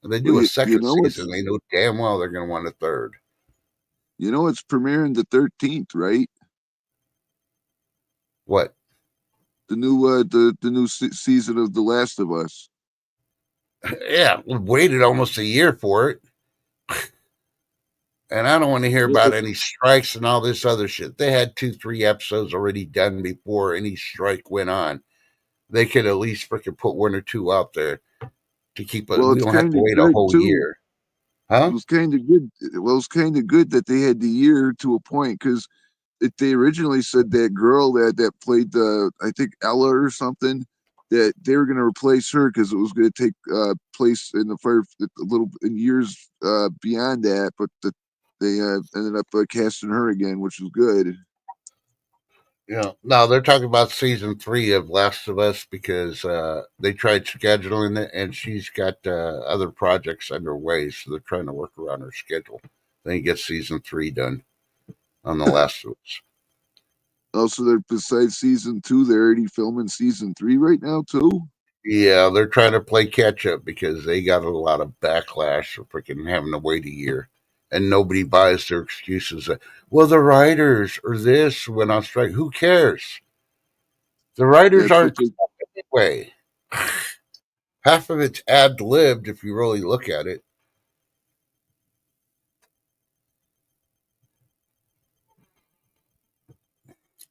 If they Well, do a you second know season, they know damn well they're going to want a third. it's premiering the 13th, right? What? The new season of The Last of Us. Yeah, we waited almost a year for it. And I don't want to hear about any strikes and all this other shit. They had 2, 3 episodes already done before any strike went on. They could at least freaking put 1 or 2 out there to keep it. Well, We it's don't have kind to of wait a good whole too. year. Huh? It was kind of good. Well, it was kind of good that they had the year to a point because they originally said that girl that played I think Ella or something, that they were going to replace her because it was going to take place in the first a little in years beyond that, but they ended up casting her again, which was good. Yeah. No, they're talking about season 3 of Last of Us because they tried scheduling it and she's got other projects underway. So they're trying to work around her schedule. Then get season 3 done on The Last of Us. Also, they're besides season 2, they're already filming season 3 right now too. Yeah, they're trying to play catch up because they got a lot of backlash for freaking having to wait a year. And nobody buys their excuses that, well, the writers or this went on strike. Who cares? The writers That's what aren't anyway. Half of it's ad libbed if you really look at it.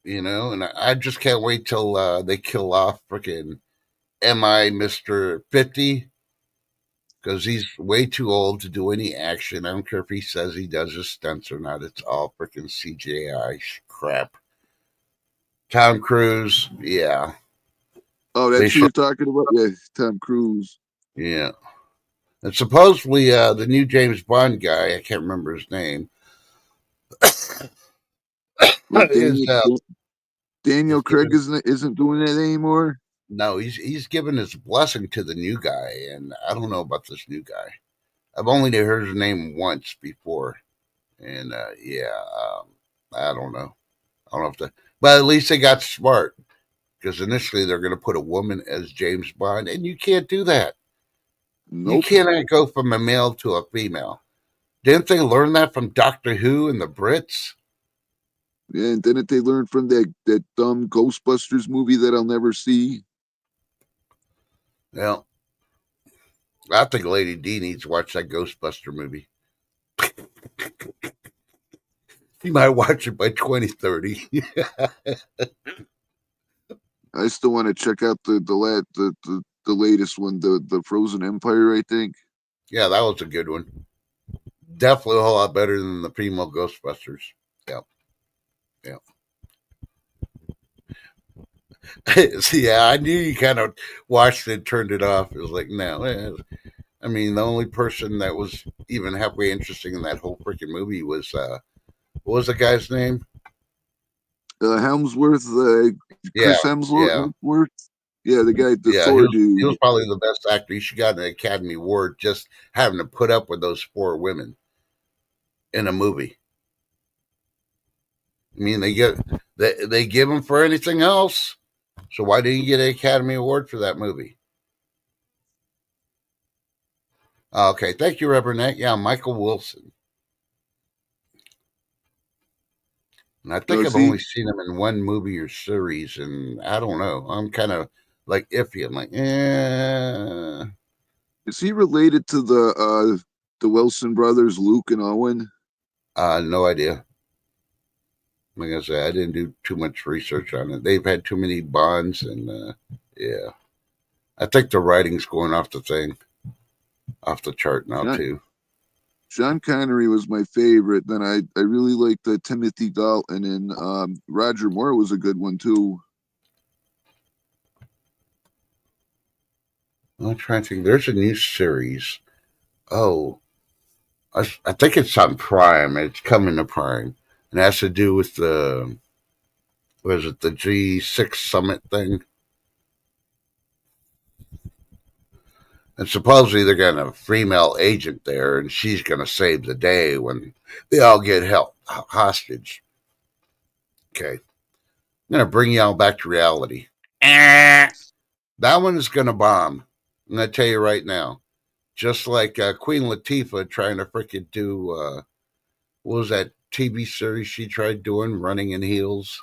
And I just can't wait till they kill off freaking MI Mr. 50 because he's way too old to do any action. I don't care if he says he does his stunts or not. It's all freaking CGI crap. Tom Cruise. Yeah. Oh, They that's who should. you're talking about? Yeah, Tom Cruise. Yeah. And supposedly the new James Bond guy, I can't remember his name, What is Daniel given. Craig isn't doing that anymore? No, he's given his blessing to the new guy, and I don't know about this new guy. I've only heard his name once before, and I don't know. I don't know if that, but at least they got smart because initially they're going to put a woman as James Bond, and you can't do that. You Nope. cannot go from a male to a female. Didn't they learn that from Doctor Who and the Brits? Yeah, and didn't they learn from that dumb Ghostbusters movie that I'll never see? Well, I think Lady D needs to watch that Ghostbuster movie. You might watch it by 2030. I still want to check out the latest one, the Frozen Empire, I think. Yeah, that was a good one. Definitely a whole lot better than the primo Ghostbusters. Yep. Yep. Yeah, I knew you kind of watched it and turned it off. It was like, no. I mean, the only person that was even halfway interesting in that whole freaking movie was, what was the guy's name? Hemsworth, Yeah, Chris Hemsworth, yeah, yeah, the guy, the yeah. Thor He was dude. probably the best actor. He should got an Academy Award just having to put up with those four women in a movie. I mean, they give him for anything else. So why didn't he get an Academy Award for that movie? Okay, thank you, Rubberneck. Yeah, Michael Wilson. And I think I've Is he only seen him in one movie or series, and I don't know. I'm kind of like iffy. I'm like, is he related to the Wilson brothers, Luke and Owen? no idea. Like I said, I didn't do too much research on it. They've had too many bonds, and yeah, I think the writing's going off the thing, off the chart now Sean, too. Sean Connery was my favorite. Then I really liked Timothy Dalton, and Roger Moore was a good one too. I'm trying to think. There's a new series. Oh, I think it's on Prime. It's coming to Prime, and it has to do with the was it the G6 summit thing? And supposedly they're going to have a female agent there, and she's going to save the day when they all get held hostage. Okay, I'm going to bring y'all back to reality. That one is going to bomb. I'm going to tell you right now. Just like Queen Latifah trying to freaking do, what was that TV series she tried doing, Running in Heels?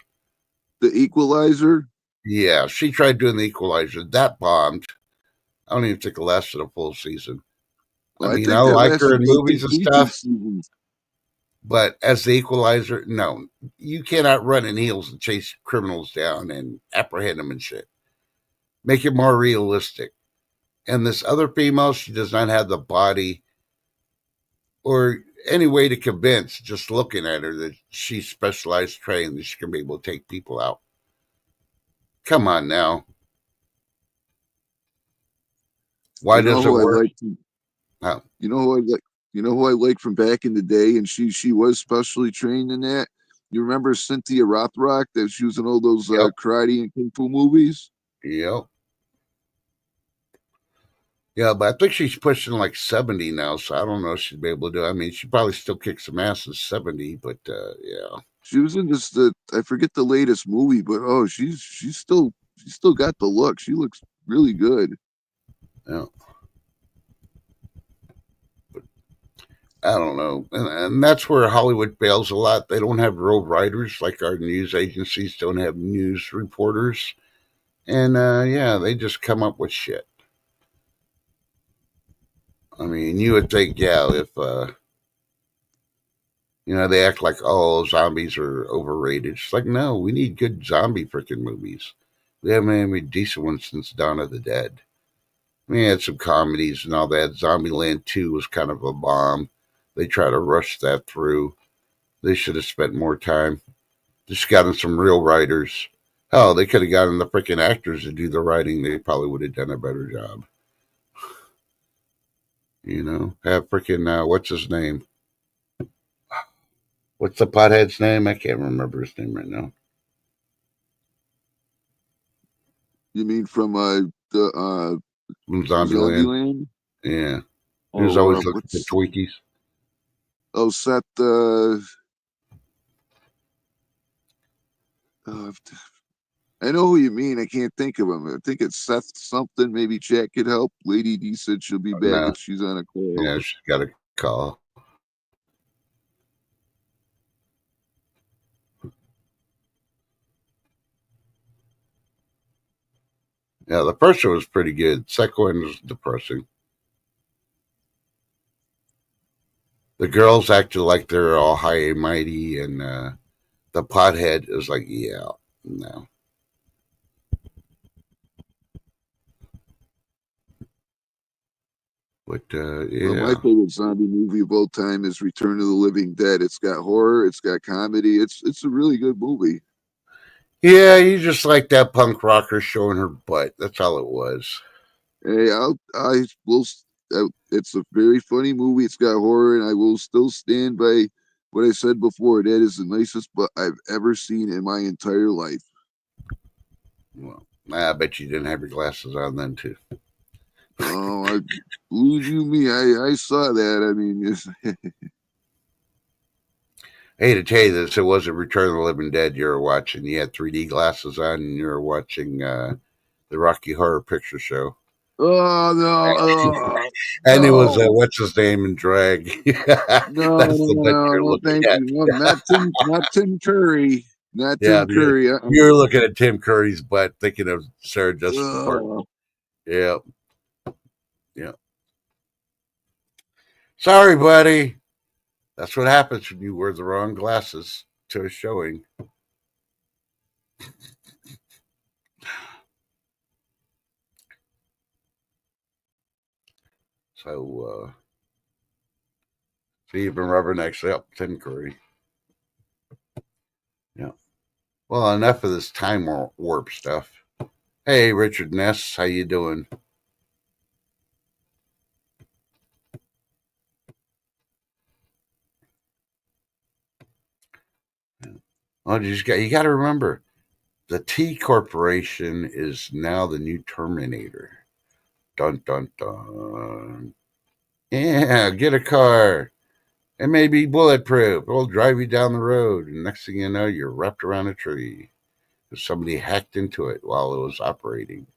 The Equalizer. Yeah, she tried doing The Equalizer. That bombed. I don't even think it lasted a full season. I Well, I mean, I think that like her lasted in movies and three good stuff, seasons. but as the Equalizer, no, you cannot run in heels and chase criminals down and apprehend them and shit. Make it more realistic. And this other female, she does not have the body or any way to convince just looking at her that she's specialized trained that she can be able to take people out. Come on now. Why You know does it who I work? like? Oh, You know who I like? You know who I like from back in the day, and she was specially trained in that. You remember Cynthia Rothrock that she was in all those yep, karate and kung fu movies? yep. Yeah, but I think she's pushing like 70 now, so I don't know if she'd be able to do it. I mean, she probably still kicks some ass at 70, but yeah. She was in this I forget the latest movie, but oh, she's still got the look. She looks really good. Yeah. I don't know. And that's where Hollywood fails a lot. They don't have real writers like our news agencies don't have news reporters. And yeah, they just come up with shit. I mean, you would think, yeah, if, they act like, oh, zombies are overrated. It's like, no, we need good zombie freaking movies. We haven't had any decent ones since Dawn of the Dead. We had some comedies and all that. Zombieland 2 was kind of a bomb. They try to rush that through. They should have spent more time. Just gotten some real writers. Hell, they could have gotten the freaking actors to do the writing. They probably would have done a better job. You know, have freaking what's his name? What's the pothead's name? I can't remember his name right now. You mean from the From Zombieland. Zombieland? Yeah, he was always looking for what's Twinkies. Seth? I know who you mean. I can't think of him. I think it's Seth something. Maybe Chat could help. Lady D said she'll be back No, if she's on a call. yeah, she's got a call. Yeah, the first one was pretty good. Second one was depressing. The girls acted like they're all high and mighty, and the pothead is like, yeah, no. But Well, my yeah, favorite zombie movie of all time is Return of the Living Dead. It's got horror, it's got comedy. It's a really good movie. yeah, you just like that punk rocker showing her butt. That's all it was. Hey, I will. It's a very funny movie. It's got horror, and I will still stand by what I said before. That is the nicest butt I've ever seen in my entire life. Well, I bet you didn't have your glasses on then too. Oh, believe you me, I saw that. I mean, I hate to tell you this, it wasn't Return of the Living Dead you were watching. You had 3D glasses on, and you were watching the Rocky Horror Picture Show. oh no, And it was no. what's his name in drag. No, That's no, the one no, you're no, looking thank at. you. No, not Tim Curry. Not Yeah, Tim Curry. you're looking at Tim Curry's butt, thinking of Sarah Jessica Parker. Uh, Yeah, yeah. Sorry, buddy. That's what happens when you wear the wrong glasses to a showing. So, see, you've been rubbernecking up Tim Curry. Yeah. Well, enough of this time warp stuff. Hey, Richard Ness, how you doing? Oh, you got to remember, the T Corporation is now the new Terminator. Dun dun dun. Yeah, get a car. It may be bulletproof. It'll drive you down the road, and next thing you know, you're wrapped around a tree because somebody hacked into it while it was operating,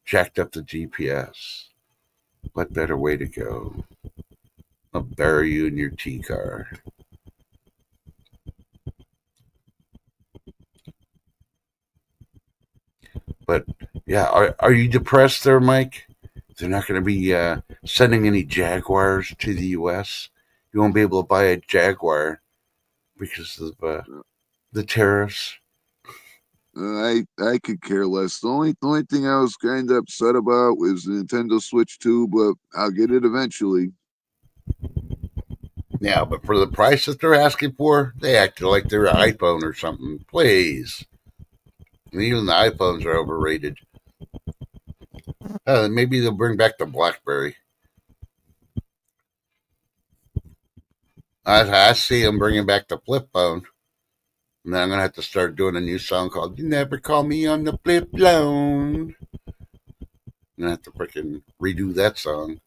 jacked up the GPS. What better way to go? I'll bury you in your T car. But yeah, are you depressed there, Mike? They're not going to be sending any Jaguars to the U.S. You won't be able to buy a Jaguar because of the tariffs. I could care less. The only thing I was kind of upset about was the Nintendo Switch 2, but I'll get it eventually. Yeah, but for the price that they're asking for, they acted like they're an iPhone or something. Please. And even the iPhones are overrated. Maybe they'll bring back the BlackBerry. I see them bringing back the flip phone. And then I'm going to have to start doing a new song called You Never Call Me on the Flip Phone. I'm going to have to freaking redo that song.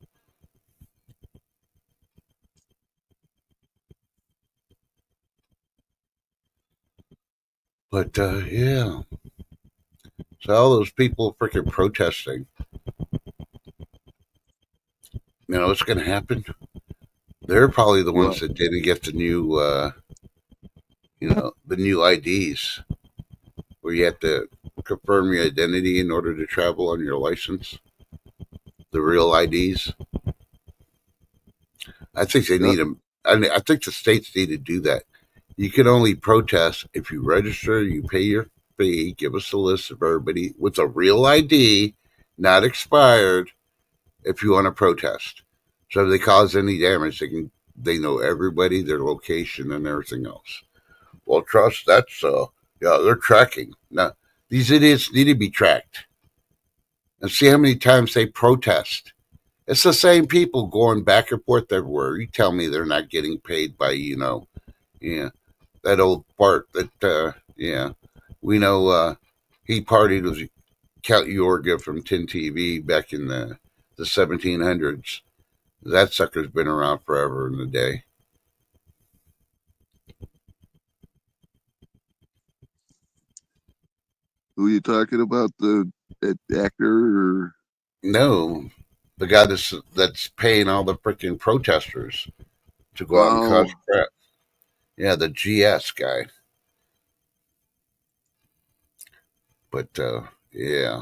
But yeah. So all those people freaking protesting. You know what's going to happen? They're probably the ones that didn't get the new, the new IDs, where you have to confirm your identity in order to travel on your license. The real IDs. I think they need them. I think the states need to do that. You can only protest if you register, you pay your fee, give us a list of everybody with a real ID, not expired, if you want to protest. So if they cause any damage, they know everybody, their location, and everything else. Well, trust that's they're tracking. These idiots need to be tracked. And see how many times they protest. It's the same people going back and forth everywhere. You tell me they're not getting paid by, yeah, that old Bart that, yeah, we know he partied with Count Yorga from Tin TV back in the 1700s. That sucker's been around forever in the day. Who are you talking about? The actor? Or No, the guy that's paying all the freaking protesters to go out and cause crap. Yeah, the GS guy. But yeah,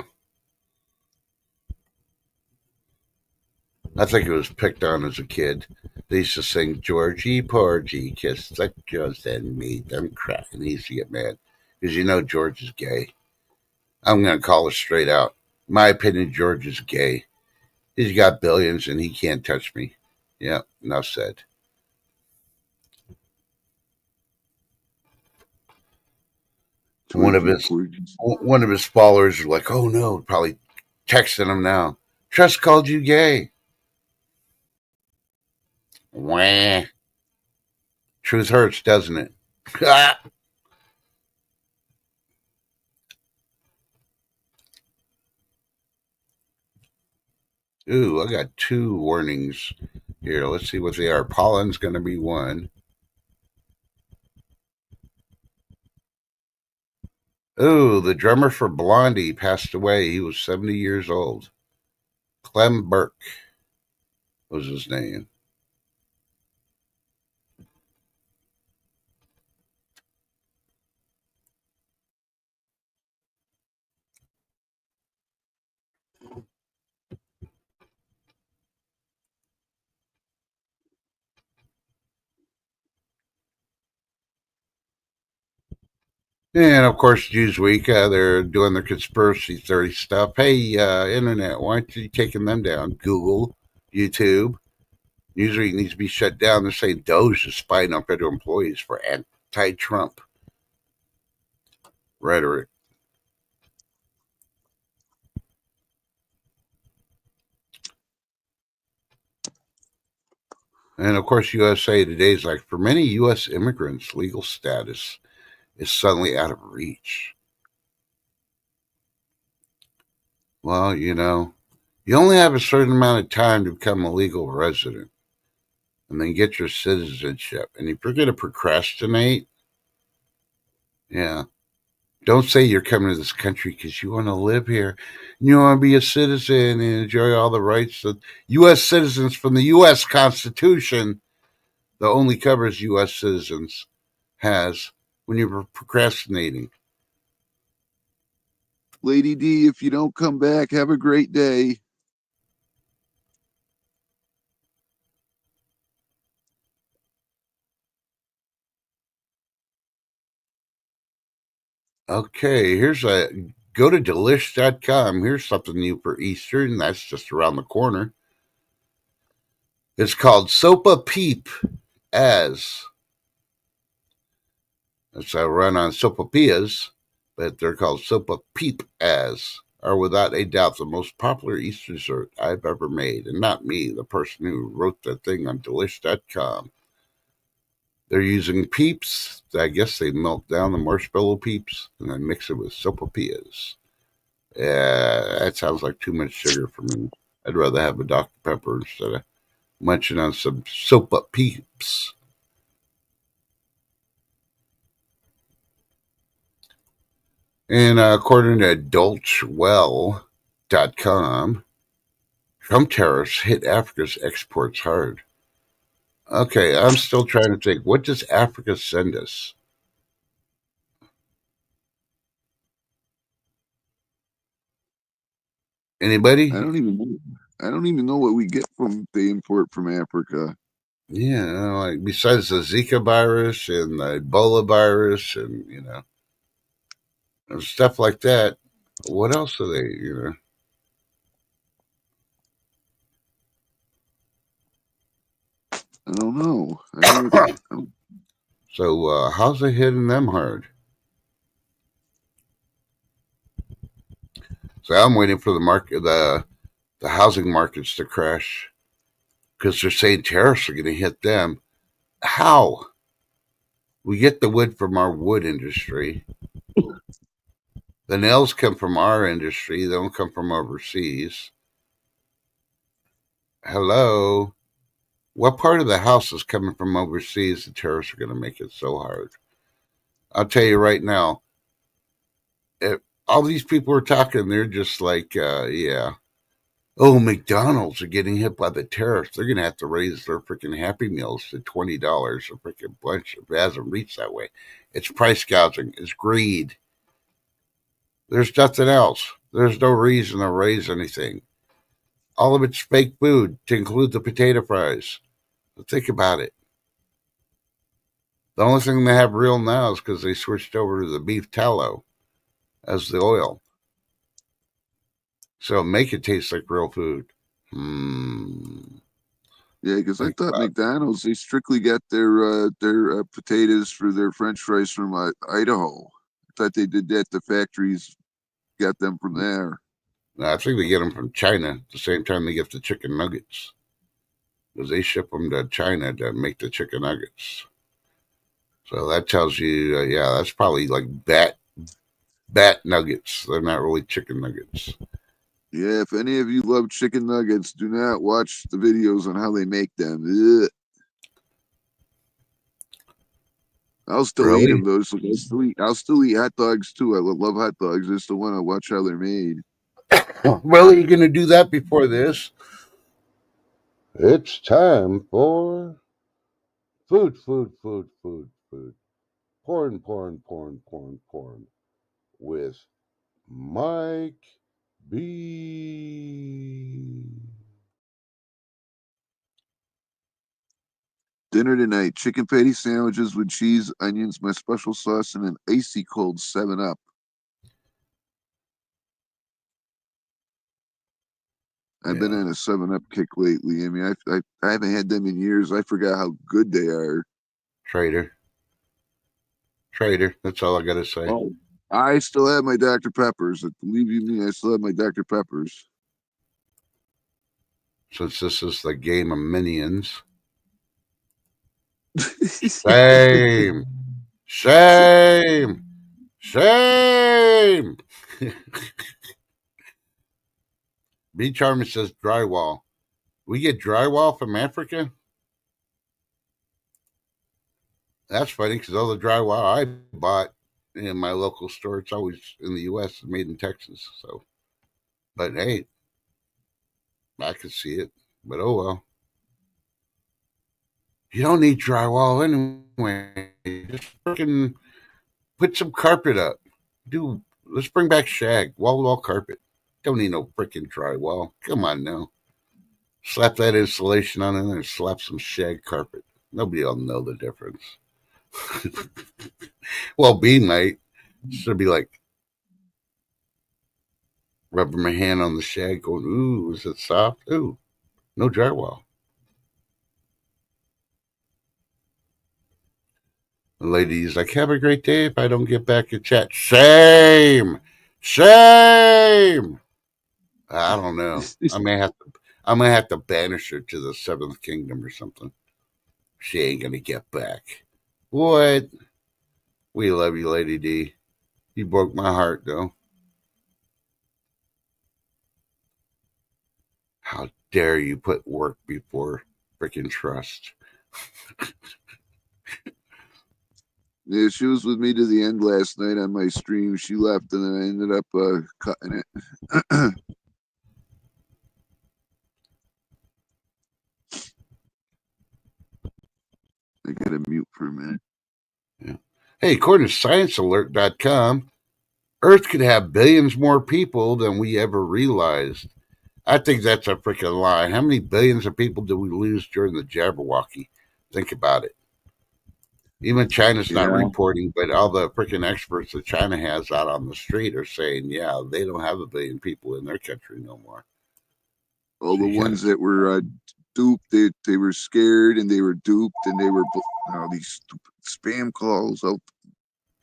I think it was picked on as a kid. They used to sing Georgie Porgy kissed the girls and made them cry. And he used to get mad because George is gay. I'm gonna call it straight out. My opinion, George is gay. He's got billions and he can't touch me. Yeah, enough said. One of Twinkie his Porgies. one of his followers are like, "Oh no," probably texting him now. Trust called you gay. Wah. Truth hurts, doesn't it? Ooh, I got 2 warnings here. Let's see what they are. Pollen's going to be one. Ooh, the drummer for Blondie passed away. He was 70 years old. Clem Burke was his name. And of course, Newsweek, they're doing their conspiracy theory stuff. Hey, internet, why aren't you taking them down? Google, YouTube. Newsweek needs to be shut down. They're saying Doge is spying on federal employees for anti-Trump rhetoric. And of course, USA Today is like, for many U.S. immigrants, legal status is suddenly out of reach. Well, you only have a certain amount of time to become a legal resident and then get your citizenship. And if you're going to procrastinate, yeah, don't say you're coming to this country because you want to live here and you want to be a citizen and enjoy all the rights that U.S. citizens from the U.S. Constitution that only covers U.S. citizens has when you're procrastinating. Lady D, if you don't come back, have a great day. Okay, go to delish.com. Here's something new for Easter, and that's just around the corner. It's called Sopa Peep as. It's a run on sopapillas, but they're called Sopa Peep as, are without a doubt the most popular Easter dessert I've ever made. And not me, the person who wrote that thing on delish.com. They're using peeps. I guess they melt down the marshmallow peeps and then mix it with sopapillas. Yeah, that sounds like too much sugar for me. I'd rather have a Dr. Pepper instead of munching on some sopa peeps. And according to DolchWell.com, Trump tariffs hit Africa's exports hard. Okay, I'm still trying to think. What does Africa send us? Anybody? I don't even know. I don't even know what we get from the import from Africa. Yeah, like besides the Zika virus and the Ebola virus and stuff like that. What else are they? I don't know. I don't, So how's it hitting them hard? So I'm waiting for the housing markets to crash because they're saying tariffs are going to hit them. How? We get the wood from our wood industry. The nails come from our industry. They don't come from overseas. Hello? What part of the house is coming from overseas? The tariffs are going to make it so hard. I'll tell you right now, if all these people are talking, they're just like, yeah. Oh, McDonald's are getting hit by the tariffs. They're going to have to raise their freaking Happy Meals to $20 a freaking bunch. If it hasn't reached that way, it's price gouging. It's greed. There's nothing else. There's no reason to raise anything. All of it's fake food, to include the potato fries. Think about it. The only thing they have real now is because they switched over to the beef tallow as the oil. So make it taste like real food. Yeah, because I Think thought about it. McDonald's they strictly got their potatoes for their French fries from Idaho. I thought they did that. The factories got them from there. No, I think they get them from China at the same time they get the chicken nuggets. Because they ship them to China to make the chicken nuggets. So that tells you, yeah, that's probably like bat nuggets. They're not really chicken nuggets. Yeah, if any of you love chicken nuggets, do not watch the videos on how they make them. Ugh. I'll still eat Really? them though. So I'll still eat hot dogs too. I love hot dogs. I just don't want to watch how they're made. Well, are you going to do that before this? It's time for food. Porn. With Mike B. Dinner tonight: chicken patty sandwiches with cheese, onions, my special sauce, and an icy cold 7-Up. I've been Yeah, on a 7-Up kick lately. I mean, I haven't had them in years. I forgot how good they are. traitor. That's all I got to say. Oh, I still have my Dr. Peppers. Believe you me, I still have my Dr. Peppers. Since this is the game of minions. Shame. B Charmer says drywall. We get drywall from Africa? That's funny because all the drywall I bought in my local store, it's always in the U.S. made in Texas. So, but hey, I could see it. But oh well. You don't need drywall anyway. Just freaking put some carpet up. Let's bring back shag, wall carpet. Don't need no freaking drywall. Come on now. Slap that insulation on in there and slap some shag carpet. Nobody will know the difference. Well, B might. Should be like rubbing my hand on the shag, going, "Ooh, is it soft? Ooh, no drywall." The lady's like, "Have a great day." If I don't get back in chat, shame. I don't know. I may have to banish her to the seventh kingdom or something. She ain't gonna get back. What? We love you, Lady D. You broke my heart, though. How dare you put work before freaking trust? Yeah, she was with me to the end last night on my stream. She left, and then I ended up cutting it. I gotta mute for a minute. Yeah. Hey, according to ScienceAlert.com, Earth could have billions more people than we ever realized. I think that's a freaking lie. How many billions of people did we lose during the Jabberwocky? Think about it. Even China's not Yeah, reporting, but all the freaking experts that China has out on the street are saying, yeah, they don't have a billion people in their country no more. all So the you ones gotta, that were duped, they were scared and they were duped and they were these stupid spam calls. Oh,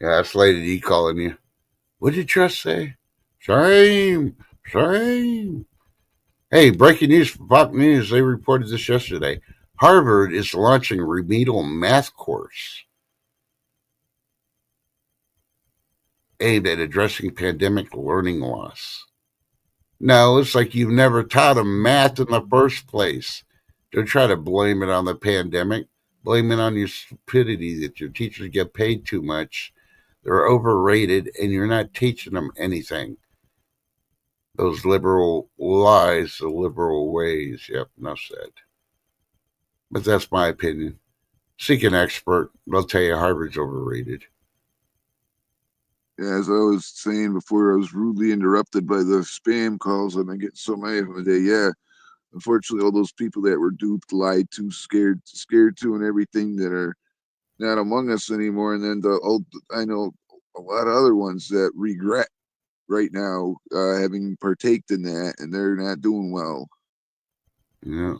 yeah, that's Lady D calling you. What did you just say? Shame. Same. Hey, breaking news from Fox News. They reported this yesterday. Harvard is launching a remedial math course aimed at addressing pandemic learning loss. No, it's like you've never taught them math in the first place. Don't try to blame it on the pandemic. Blame it on your stupidity that your teachers get paid too much. They're overrated, and you're not teaching them anything. Those liberal lies, the liberal ways. Yep, enough said. But that's my opinion. Seek an expert. They'll tell you Harvard's overrated. Yeah, as I was saying before, I was rudely interrupted by the spam calls. I've been getting so many of them a day. Yeah, unfortunately, all those people that were duped, lied to, scared to, and everything that are not among us anymore. And then I know a lot of other ones that regret right now having partaked in that, and they're not doing well. Yeah.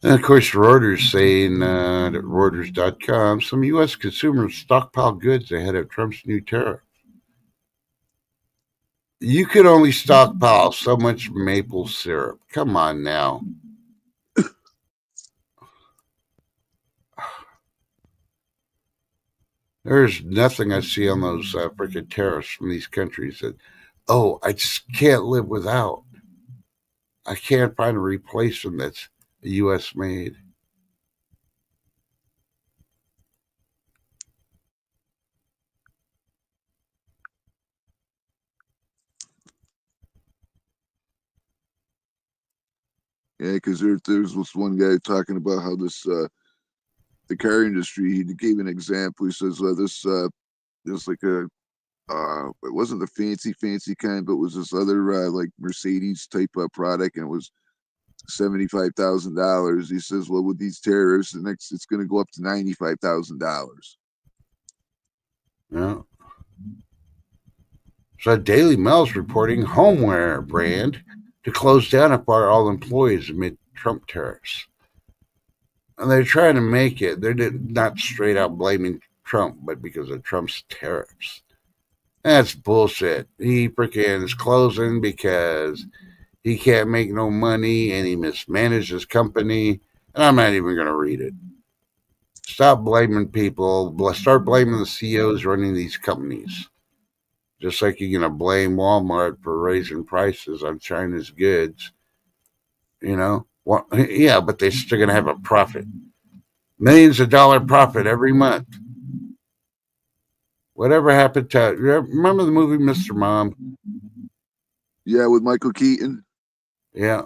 And of course, Reuters saying at Reuters.com, some U.S. consumers stockpile goods ahead of Trump's new tariff. You could only stockpile so much maple syrup. Come on now. There's nothing I see on those freaking tariffs from these countries that, oh, I just can't live without. I can't find a replacement that's U.S. made. Yeah, because there's this one guy talking about how this the car industry. He gave an example. He says this there's like a it wasn't the fancy kind, but it was this other like Mercedes type of product, and it was $75,000. He says, well, with these tariffs, the next it's going to go up to $95,000. Yeah. So Daily Mail's reporting homeware brand to close down and fire all employees amid Trump tariffs. And they're trying to make it, they're not straight out blaming Trump, but because of Trump's tariffs. That's bullshit. He freaking is closing because he can't make no money and he mismanaged his company. And I'm not even going to read it. Stop blaming people. Start blaming the CEOs running these companies. Just like you're going to blame Walmart for raising prices on China's goods. You know? Well, yeah, but they're still going to have a profit. Millions of dollar profit every month. Whatever happened to... Remember the movie Mr. Mom? Yeah, with Michael Keaton. Yeah.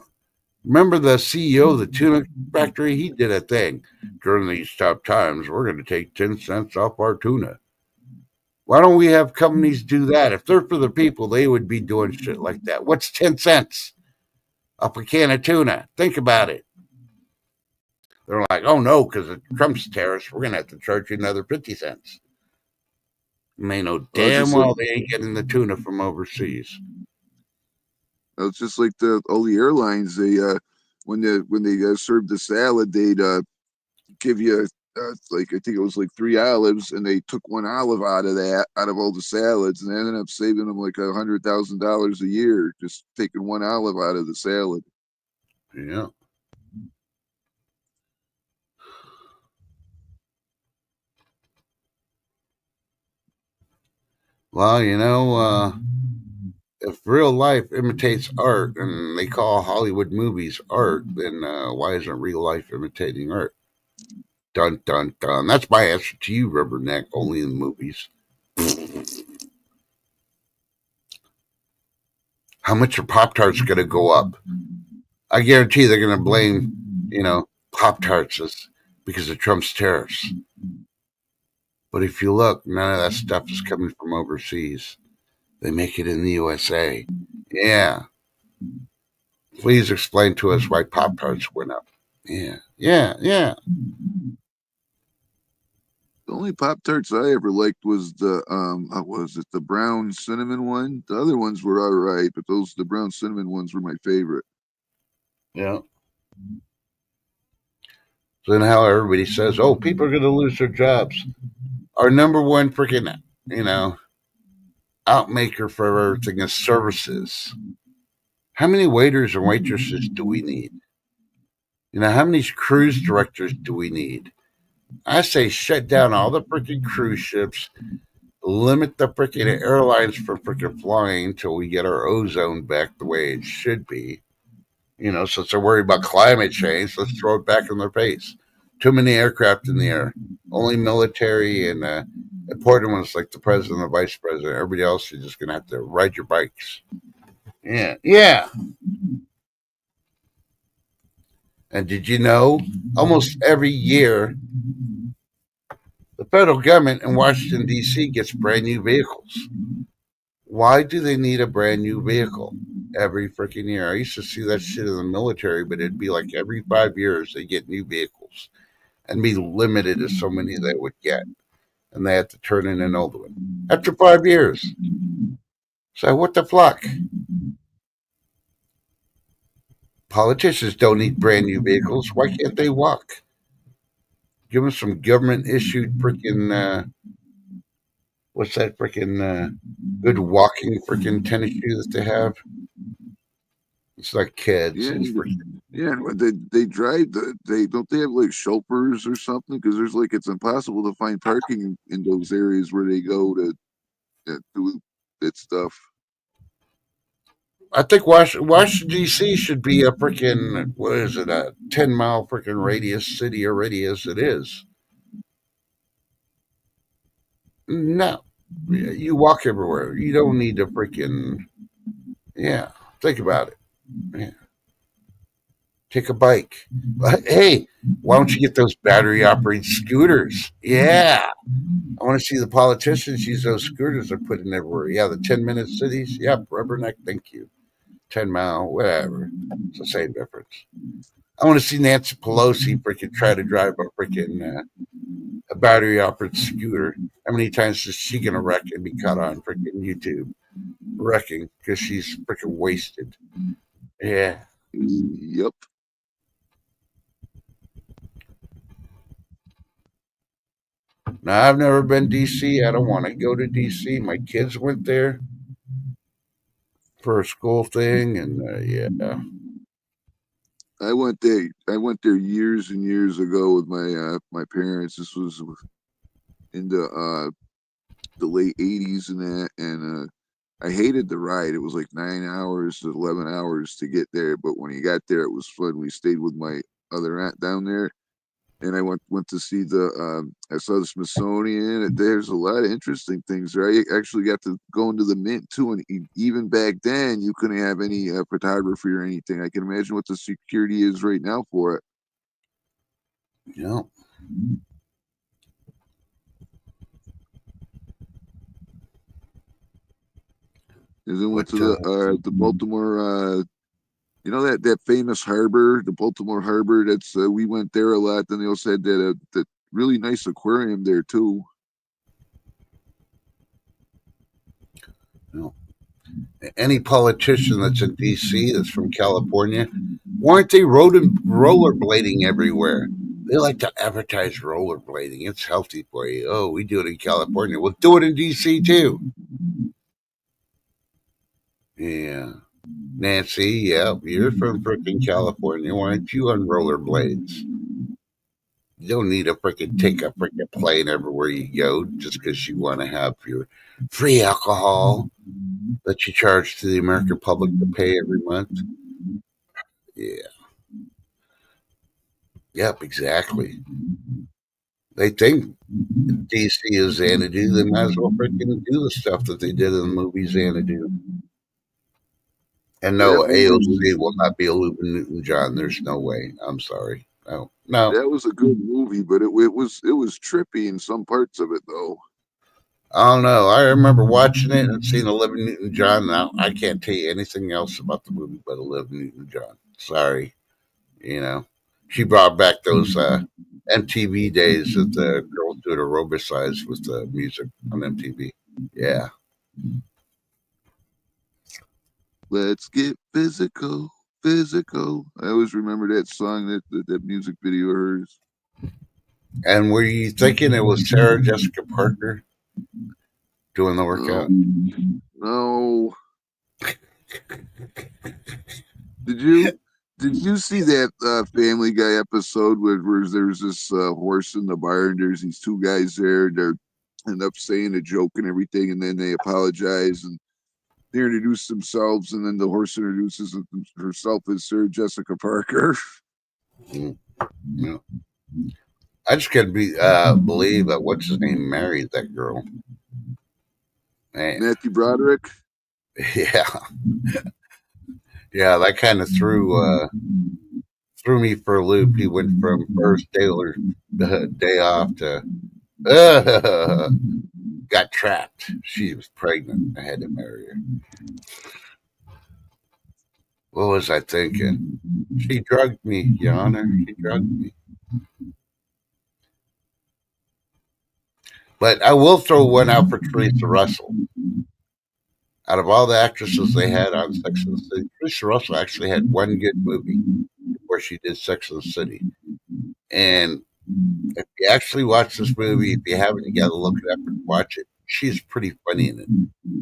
Remember the CEO of the tuna factory? He did a thing. During these tough times, we're going to take 10 cents off our tuna. Why don't we have companies do that? If they're for the people, they would be doing shit like that. What's 10 cents off a can of tuna? Think about it. They're like, oh no, because of Trump's tariffs, we're going to have to charge you another 50 cents. They know damn well they ain't getting the tuna from overseas. It's just like all the airlines. They when they served the salad, they'd give you like I think it was like 3 olives, and they took 1 olive out of all the salads, and they ended up saving them like $100,000 a year just taking 1 olive out of the salad. Yeah. Well, you know, if real life imitates art and they call Hollywood movies art, then why isn't real life imitating art? Dun, dun, dun. That's my answer to you, Rubberneck, only in movies. How much are Pop-Tarts going to go up? I guarantee they're going to blame, Pop-Tarts because of Trump's tariffs. But if you look, none of that stuff is coming from overseas. They make it in the USA. Yeah. Please explain to us why Pop-Tarts went up. Yeah. The only Pop-Tarts I ever liked was the the brown cinnamon one. The other ones were all right, but the brown cinnamon ones were my favorite. Yeah. So then how everybody says, oh, people are going to lose their jobs. Our number one freaking, outmaker for everything is services. How many waiters and waitresses do we need? How many cruise directors do we need? I say shut down all the freaking cruise ships, limit the freaking airlines from freaking flying until we get our ozone back the way it should be. Since they're worried about climate change, let's throw it back in their face. Too many aircraft in the air. Only military and important ones like the president and the vice president. Everybody else, you're just going to have to ride your bikes. Yeah. Yeah. And did you know almost every year the federal government in Washington, D.C. gets brand new vehicles? Why do they need a brand new vehicle every freaking year? I used to see that shit in the military, but it'd be like every 5 years they get new vehicles and be limited to so many they would get. And they had to turn in an old one after 5 years. So what the fuck? Politicians don't need brand new vehicles. Why can't they walk? Give them some government issued freaking what's that freaking good walking freaking tennis shoe that they have? It's like kids. Yeah, It's freaking, yeah. When they drive they don't they have like chauffeurs or something? Because there's like it's impossible to find parking in those areas where they go to do that stuff. I think Washington D.C. should be a freaking what is it, a 10-mile freaking radius city already as it is. No, you walk everywhere. You don't need to freaking think about it. Yeah. Take a bike. Hey, why don't you get those battery operated scooters? Yeah. I want to see the politicians use those scooters they're putting everywhere. Yeah, the 10-minute cities. Yep, rubberneck, thank you. 10-mile, whatever. It's the same difference. I want to see Nancy Pelosi freaking try to drive a freaking a battery operated scooter. How many times is she going to wreck and be caught on freaking YouTube? Wrecking because she's freaking wasted. Yeah. Yep. Now, I've never been DC. I don't want to go to DC. My kids went there for a school thing, and yeah. I went there. I went there years and years ago with my parents. This was in the late '80s and that, and I hated the ride. It was like 9 hours to 11 hours to get there, but when you got there, it was fun. We stayed with my other aunt down there, and I went to see I saw the Smithsonian. And there's a lot of interesting things there. I actually got to go into the mint too, and even back then, you couldn't have any photography or anything. I can imagine what the security is right now for it. Yeah. And then went But to the Baltimore. You know that famous harbor, the Baltimore Harbor. That's we went there a lot. Then they also had that really nice aquarium there too. any politician that's in DC that's from California, why aren't they rollerblading everywhere? They like to advertise rollerblading. It's healthy for you. Oh, we do it in California. We'll do it in DC too. Yeah. Nancy, yeah, you're from freaking California. Why aren't you on rollerblades? You don't need to freaking take a freaking plane everywhere you go just because you want to have your free alcohol that you charge to the American public to pay every month. Yeah. Yep, exactly. They think DC is Xanadu. They might as well freaking do the stuff that they did in the movie Xanadu. And no, That movie AOC will not be Olivia Newton-John. There's no way. I'm sorry. No, no. that was a good movie, but it was trippy in some parts of it though. I don't know. I remember watching it and seeing Olivia Newton-John. Now I can't tell you anything else about the movie but Olivia Newton-John. Sorry, she brought back those MTV days that the girls do aerobicize with the music on MTV. Yeah, Let's get physical, physical. I always remember that song, that music video of hers. and were you thinking it was Sarah Jessica Parker? doing the workout? No. Did you see that Family Guy episode where there's this horse in the barn? There's these two guys there. They're end up saying a joke and everything, and then they apologize and they introduce themselves, and then the horse introduces herself as Sarah Jessica Parker. Mm, yeah. I just can't believe that what's his name married that girl. Man, Matthew Broderick. yeah, yeah, that kind of threw me for a loop. He went from first day off to got trapped. She was pregnant. I had to marry her. What was I thinking? She drugged me, Your Honor. She drugged me. But I will throw one out for Teresa Russell. Out of all the actresses they had on Sex and the City, Teresa Russell actually had one good movie before she did Sex and the City. And if you actually watch this movie, if you haven't, you got to look it up and watch it. She's pretty funny in it.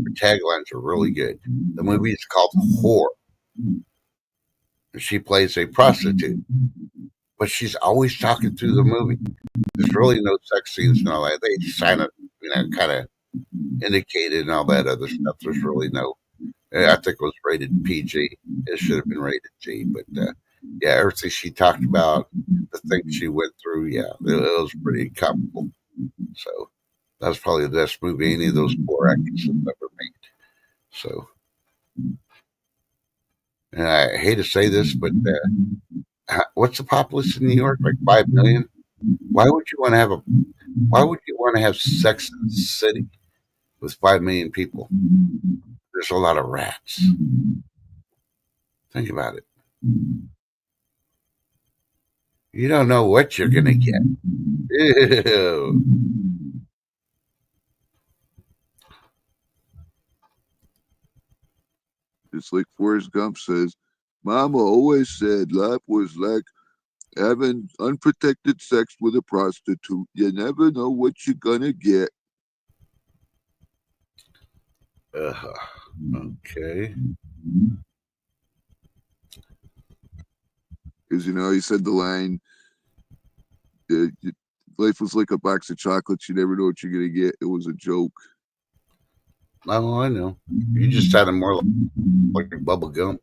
Her taglines are really good. The movie is called Whore. And she plays a prostitute. But she's always talking through the movie. There's really no sex scenes and all that. They sign it, kind of indicated and all that other stuff. There's really no. I think it was rated PG. It should have been rated G. But yeah, everything she talked about, the things she went through, yeah, it was pretty comical. So that was probably the best movie any of those four actors have ever made. So, and I hate to say this, but what's the population in New York? Like 5 million. Why would you want to have Sex in the City with 5 million people? There's a lot of rats. Think about it. You don't know what you're gonna get. Ew. Just like Forrest Gump says, Mama always said life was like having unprotected sex with a prostitute. You never know what you're gonna get. Okay. Because he said the line, "Life was like a box of chocolates. You never know what you're gonna get." It was a joke. Oh, I know. You just sounded more like Bubba Gump.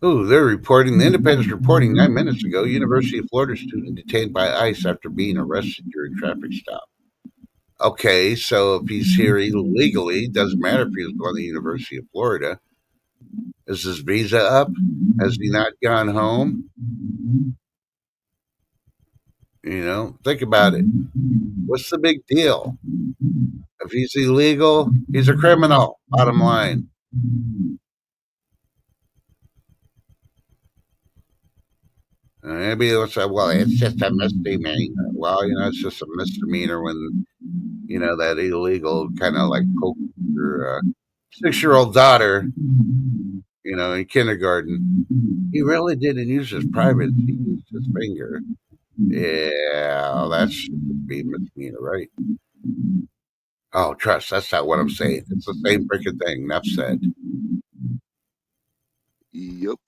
Oh, they're reporting. The Independent's reporting 9 minutes ago. University of Florida student detained by ICE after being arrested during traffic stop. Okay, so if he's here illegally, doesn't matter if he was going to the University of Florida. Is his visa up? Has he not gone home? Think about it. What's the big deal? If he's illegal, he's a criminal. Bottom line. Maybe they'll say, well, it's just a misdemeanor. Well, it's just a misdemeanor when, that illegal kind of like poke your 6-year-old daughter, in kindergarten. He really didn't use his private. He used his finger. Yeah, that should be misdemeanor, right? Oh, trust. That's not what I'm saying. It's the same freaking thing. Enough said. Yep.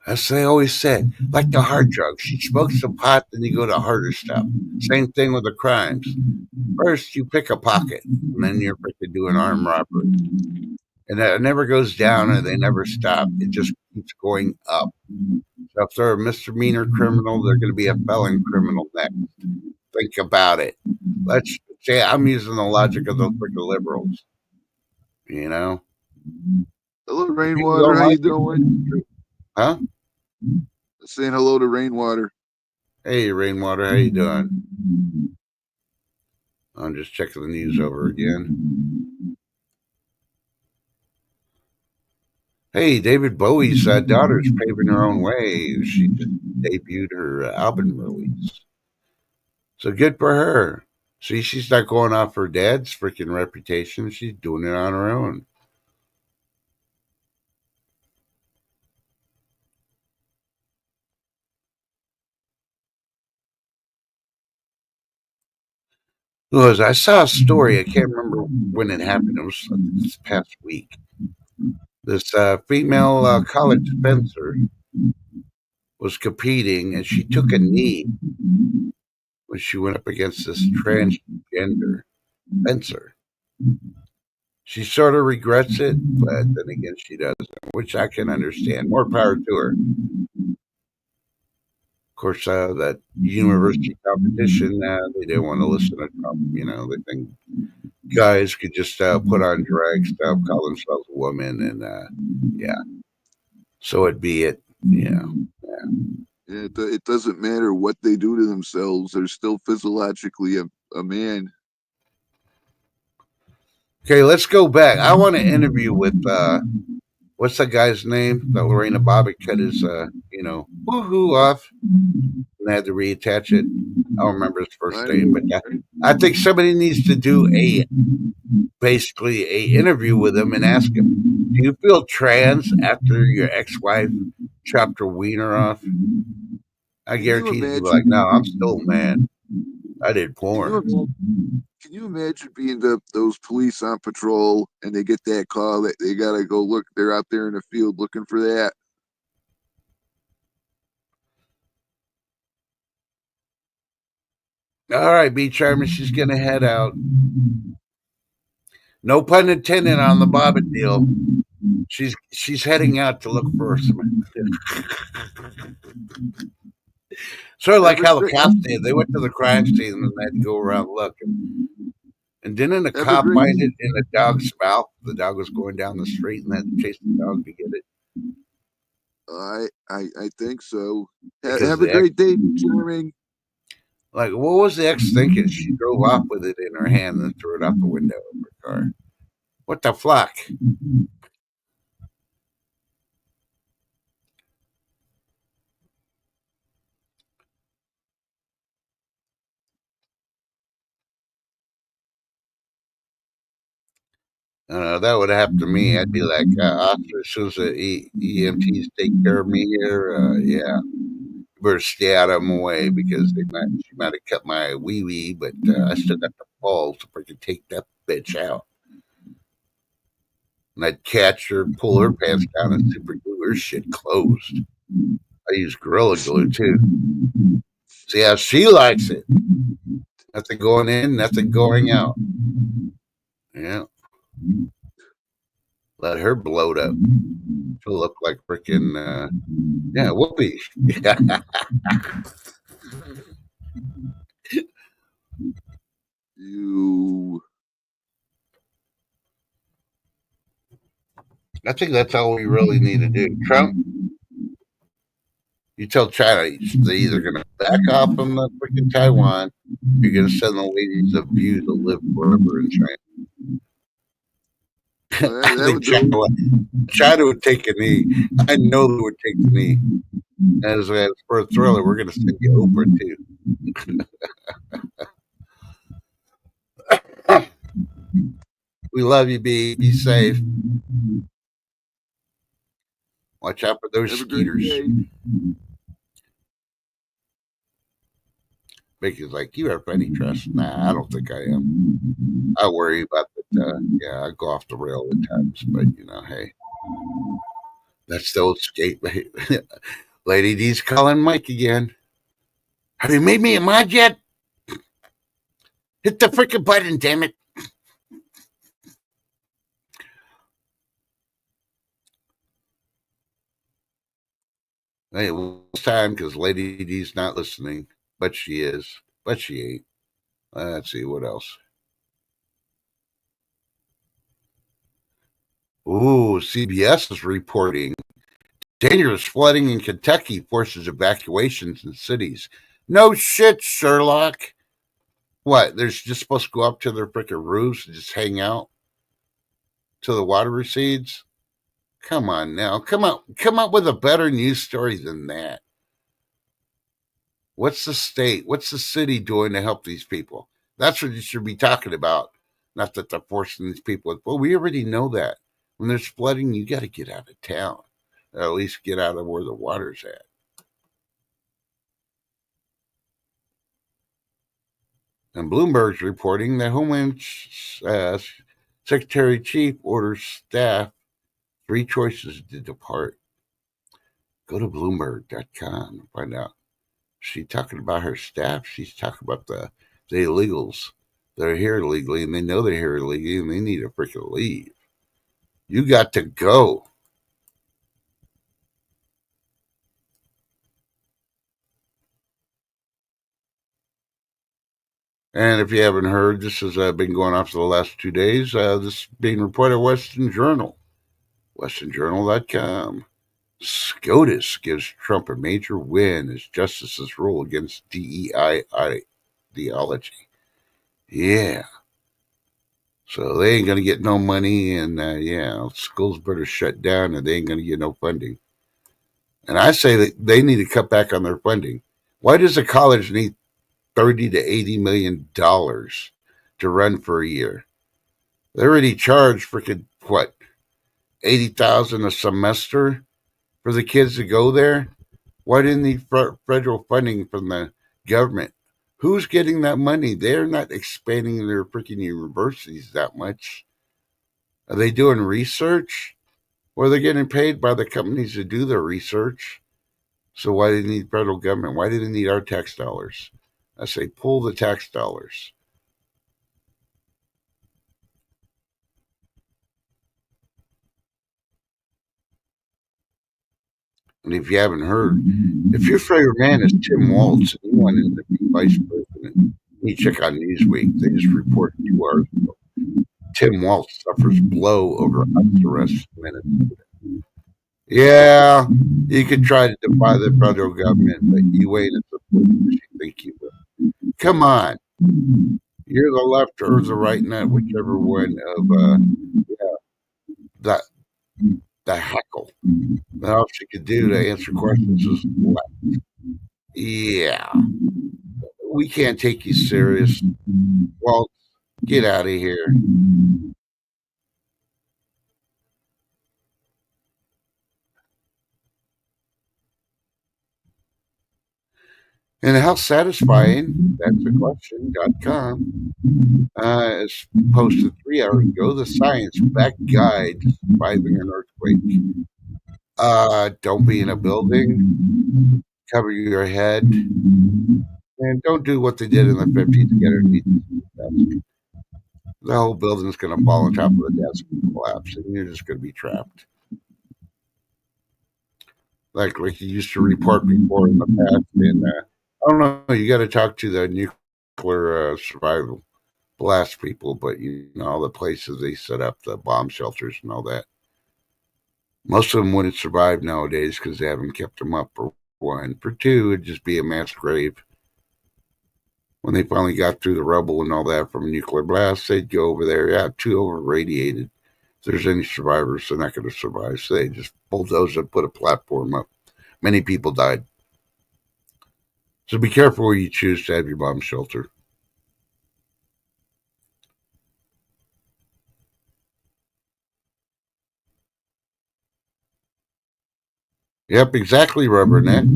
As they always said, like the hard drugs. You smoke some pot, then you go to harder stuff. Same thing with the crimes. First, you pick a pocket, and then you're freaking doing armed robbery. And that never goes down, and they never stop. It just keeps going up. So if they're a misdemeanor criminal, they're going to be a felon criminal next. Think about it. Let's say I'm using the logic of those freaking liberals. Hello, Rainwater. How you doing? Huh? Saying hello to Rainwater. Hey, Rainwater. How you doing? I'm just checking the news over again. Hey, David Bowie's daughter's paving her own way. She just debuted her album release. So good for her. See, she's not going off her dad's freaking reputation. She's doing it on her own. was I saw a story. I can't remember when it happened. It was this past week. This female college fencer was competing, and she took a knee when she went up against this transgender fencer. She sort of regrets it, but then again, she doesn't, which I can understand. More power to her. Of course, that university competition, they didn't want to listen to Trump. They think guys could just put on drag stuff, call themselves a woman, and yeah, so it be it. Yeah. It doesn't matter what they do to themselves; they're still physiologically a man. Okay, let's go back. I want to interview with what's that guy's name that Lorena Bobbitt cut his woohoo off and had to reattach it. I don't remember his first name, but I think somebody needs to do basically a interview with him and ask him, do you feel trans after your ex-wife chopped her wiener off? I guarantee he'd be like, no, I'm still a man. I did porn. Can you imagine being those police on patrol and they get that call that they gotta go look? They're out there in the field looking for that. All right, B Charmer, she's gonna head out. No pun intended on the Bobbitt deal. She's heading out to look for some. Sort of like how the cops did. They went to the crime scene and they had to go around looking. And didn't the cop find it in the dog's mouth? The dog was going down the street and then chased the dog to get it. I think so. Have a great day, Charming. Like, what was the ex thinking? She drove off with it in her hand and threw it out the window of her car. What the fuck? That would happen to me. I'd be like, officer, as soon as the EMTs take care of me here, yeah, you better stay out of my way because she might have cut my wee wee, but I still got the balls to freaking take that bitch out. And I'd catch her, pull her pants down, and super glue her shit closed. I use Gorilla Glue too. See how she likes it. Nothing going in, nothing going out. Yeah. Let her bloat up. She'll look like freaking, Whoopi. I think that's all we really need to do. Trump, you tell China they're either going to back off from the freaking Taiwan, or you're going to send the ladies of view to live forever in China. I think China would take a knee. I know they would take the knee. As for a Thriller, we're going to send you Oprah too. We love you, B. Be safe. Watch out for those skeeters. Mickey's like, you have any trust? Nah, I don't think I am. I worry about that. I go off the rail at times, but hey, that's the old skate. Lady D's calling Mike again. Have you made me a mod yet? Hit the freaking button, damn it. Hey, it's time because Lady D's not listening, but she is. But she ain't. Let's see what else. Ooh, CBS is reporting dangerous flooding in Kentucky forces evacuations in cities. No shit, Sherlock. What? They're just supposed to go up to their freaking roofs and just hang out till the water recedes? Come on now. Come up with a better news story than that. What's the state? What's the city doing to help these people? That's what you should be talking about. Not that they're forcing these people. Well, we already know that. When there's flooding, you got to get out of town. Or at least get out of where the water's at. And Bloomberg's reporting that Homeland Secretary Chief orders staff 3 choices to depart. Go to Bloomberg.com and find out. She's talking about her staff. She's talking about the illegals that are here illegally, and they know they're here illegally, and they need to freaking leave. You got to go. And if you haven't heard, this has been going on for the last 2 days. This is being reported at Western Journal, westernjournal.com. SCOTUS gives Trump a major win as justices rule against DEI ideology. Yeah. So they ain't going to get no money, and schools better shut down, and they ain't going to get no funding. And I say that they need to cut back on their funding. Why does a college need $30 to $80 million to run for a year? They already charge freaking what, $80,000 a semester for the kids to go there? Why didn't they federal funding from the government? Who's getting that money? They're not expanding their freaking universities that much. Are they doing research? Or they're getting paid by the companies to do their research? So why do they need federal government? Why do they need our tax dollars? I say pull the tax dollars. And if you haven't heard, if your favorite man is Tim Walz and you want him to be vice president, you check out Newsweek. They just reported 2 hours ago. Tim Walz suffers blow over ICE arrest in Minnesota. Yeah, you could try to defy the federal government, but you ain't as important as you think you will. Come on. You're the left or the right nut, whichever one of the heckle. That all she could do to answer questions is left. Yeah. We can't take you serious. Well, get out of here. And how satisfying, that's a question.com, is posted 3 hours ago, the science-backed guide to surviving an earthquake. Don't be in a building, cover your head, and don't do what they did in the 50s to get underneath the desk. The whole building's going to fall on top of the desk and collapse, and you're just going to be trapped. Like you used to report before in the past, and I don't know. You got to talk to the nuclear survival blast people, but all the places they set up, the bomb shelters and all that. Most of them wouldn't survive nowadays because they haven't kept them up. For one, for two, it'd just be a mass grave. When they finally got through the rubble and all that from a nuclear blast, they'd go over there. Yeah, too over radiated. If there's any survivors, they're not going to survive. So they just bulldozed and put a platform up. Many people died. So be careful where you choose to have your bomb shelter. Yep, exactly, Rubberneck.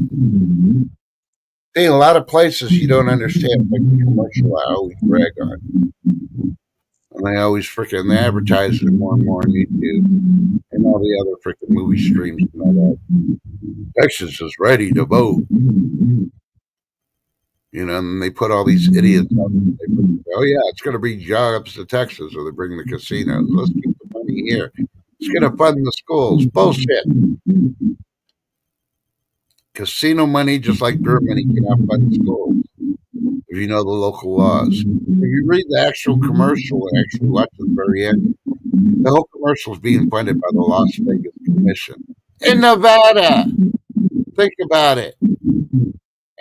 Hey, a lot of places you don't understand, like the commercial I always brag on. And they always they advertise it more and more on YouTube and all the other freaking movie streams and all that. Texas is ready to vote. And they put all these idiots up. Oh, yeah, it's going to bring jobs to Texas, or they bring the casinos. Let's keep the money here. It's going to fund the schools. Bullshit. Casino money, just like dirt money, cannot fund schools if you know the local laws. If you read the actual commercial and actually watch the very end, the whole commercial is being funded by the Las Vegas Commission in Nevada. Think about it.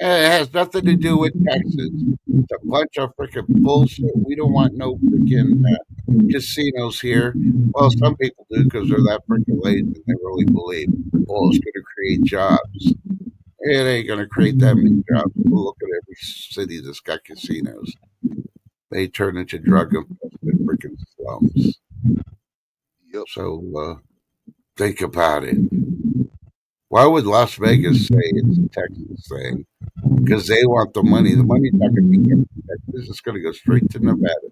And it has nothing to do with Texas. It's a bunch of freaking bullshit. We don't want no freaking casinos here. Well, some people do because they're that freaking lazy and they really believe, it's going to create jobs. It ain't going to create that many jobs. Look at every city that's got casinos. They turn into drug-infested freaking slums. Yep. So think about it. Why would Las Vegas say it's a Texas thing? because they want the money. The money's not going to be given to Texas. It's going to go straight to Nevada.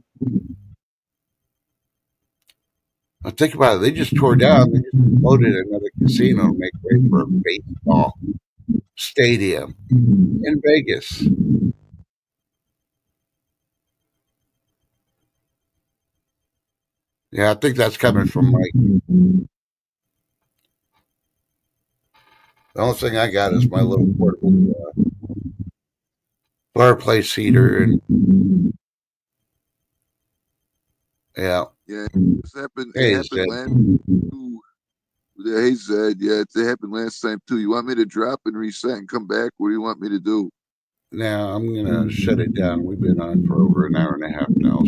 Now think about it. They just tore down. They just loaded another casino to make way for a baseball stadium in Vegas. Yeah, I think that's coming from Mike. The only thing I got is my little portable fireplace heater, and yeah. Yeah, this happened. Hey, It happened Zed. last too. Hey Zed, yeah, it happened last time too. You want me to drop and reset and come back? What do you want me to do? Now I'm gonna shut it down. We've been on for over an hour and a half now.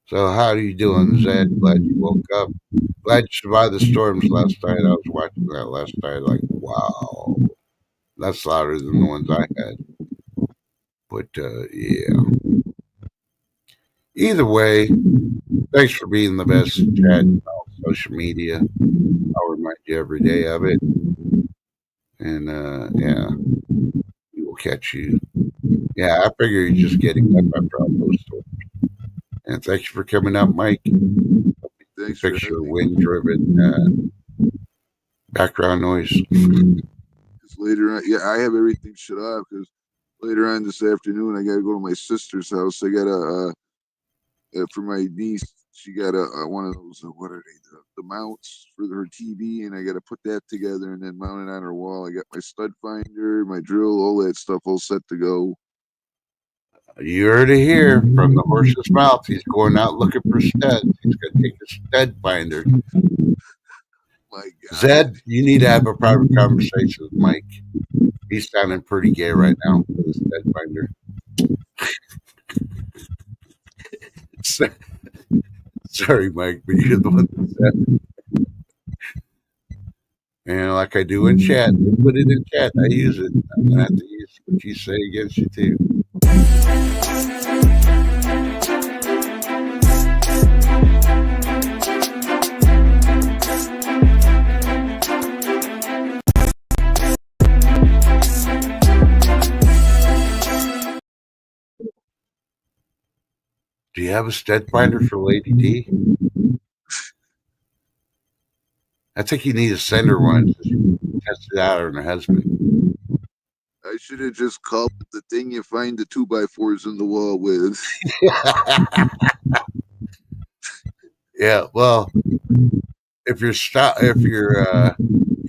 So how are you doing, Zed? Glad you woke up. Glad you survived the storms last night. I was watching that last night. Like, wow, that's louder than the ones I had. But yeah. Either way, thanks for being the best chat on social media. I'll remind you every day of it. And yeah, we will catch you. Yeah, I figure you're just getting up after all those storms. And thank you for coming up, Mike. Thanks Fix your having me. wind-driven background noise. Because later on, yeah, I have everything shut off because later on this afternoon I got to go to my sister's house. I got a for my niece. She got a one of those what are they the mounts for her TV, and I got to put that together and then mount it on her wall. I got my stud finder, my drill, all that stuff all set to go. You heard it here from the horse's mouth. He's going out looking for studs. He's going to take a stud finder. My God. Zed, you need to have a private conversation with Mike. He's sounding pretty gay right now with his stud finder. Sorry, Mike, but you're the one that said it. And like I do in chat, I put it in chat. I use it. I'm going to have to use what you say against you, too. Do you have a stud finder for Lady D? I think you need to send her one. Test it out on her husband. I should have just called it the thing you find the 2x4s in the wall with. Yeah, well, if your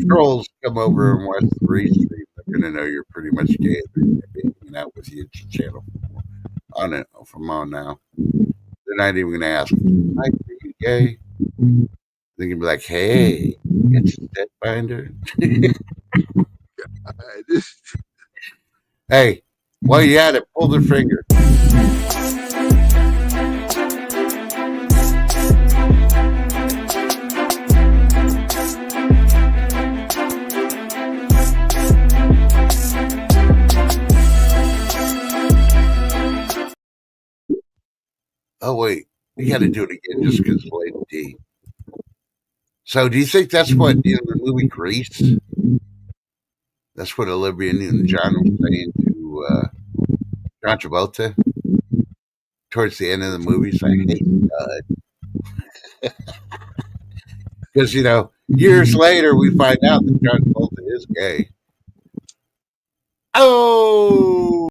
trolls come over and watch the restream, they're gonna know you're pretty much gay. They're gonna be hanging out with you at the channel on it from on now. They're not even gonna ask, "Mike, are you gay?" They're gonna be like, "Hey, it's a stud finder." Hey, while you at it, pull their finger. Oh wait, you got to do it again just because Lady D. So, do you think that's what in the movie Grease? That's what Olivia Newton-John was saying to John Travolta towards the end of the movie. He's like, "Hey, because years later we find out that John Travolta is gay. Oh.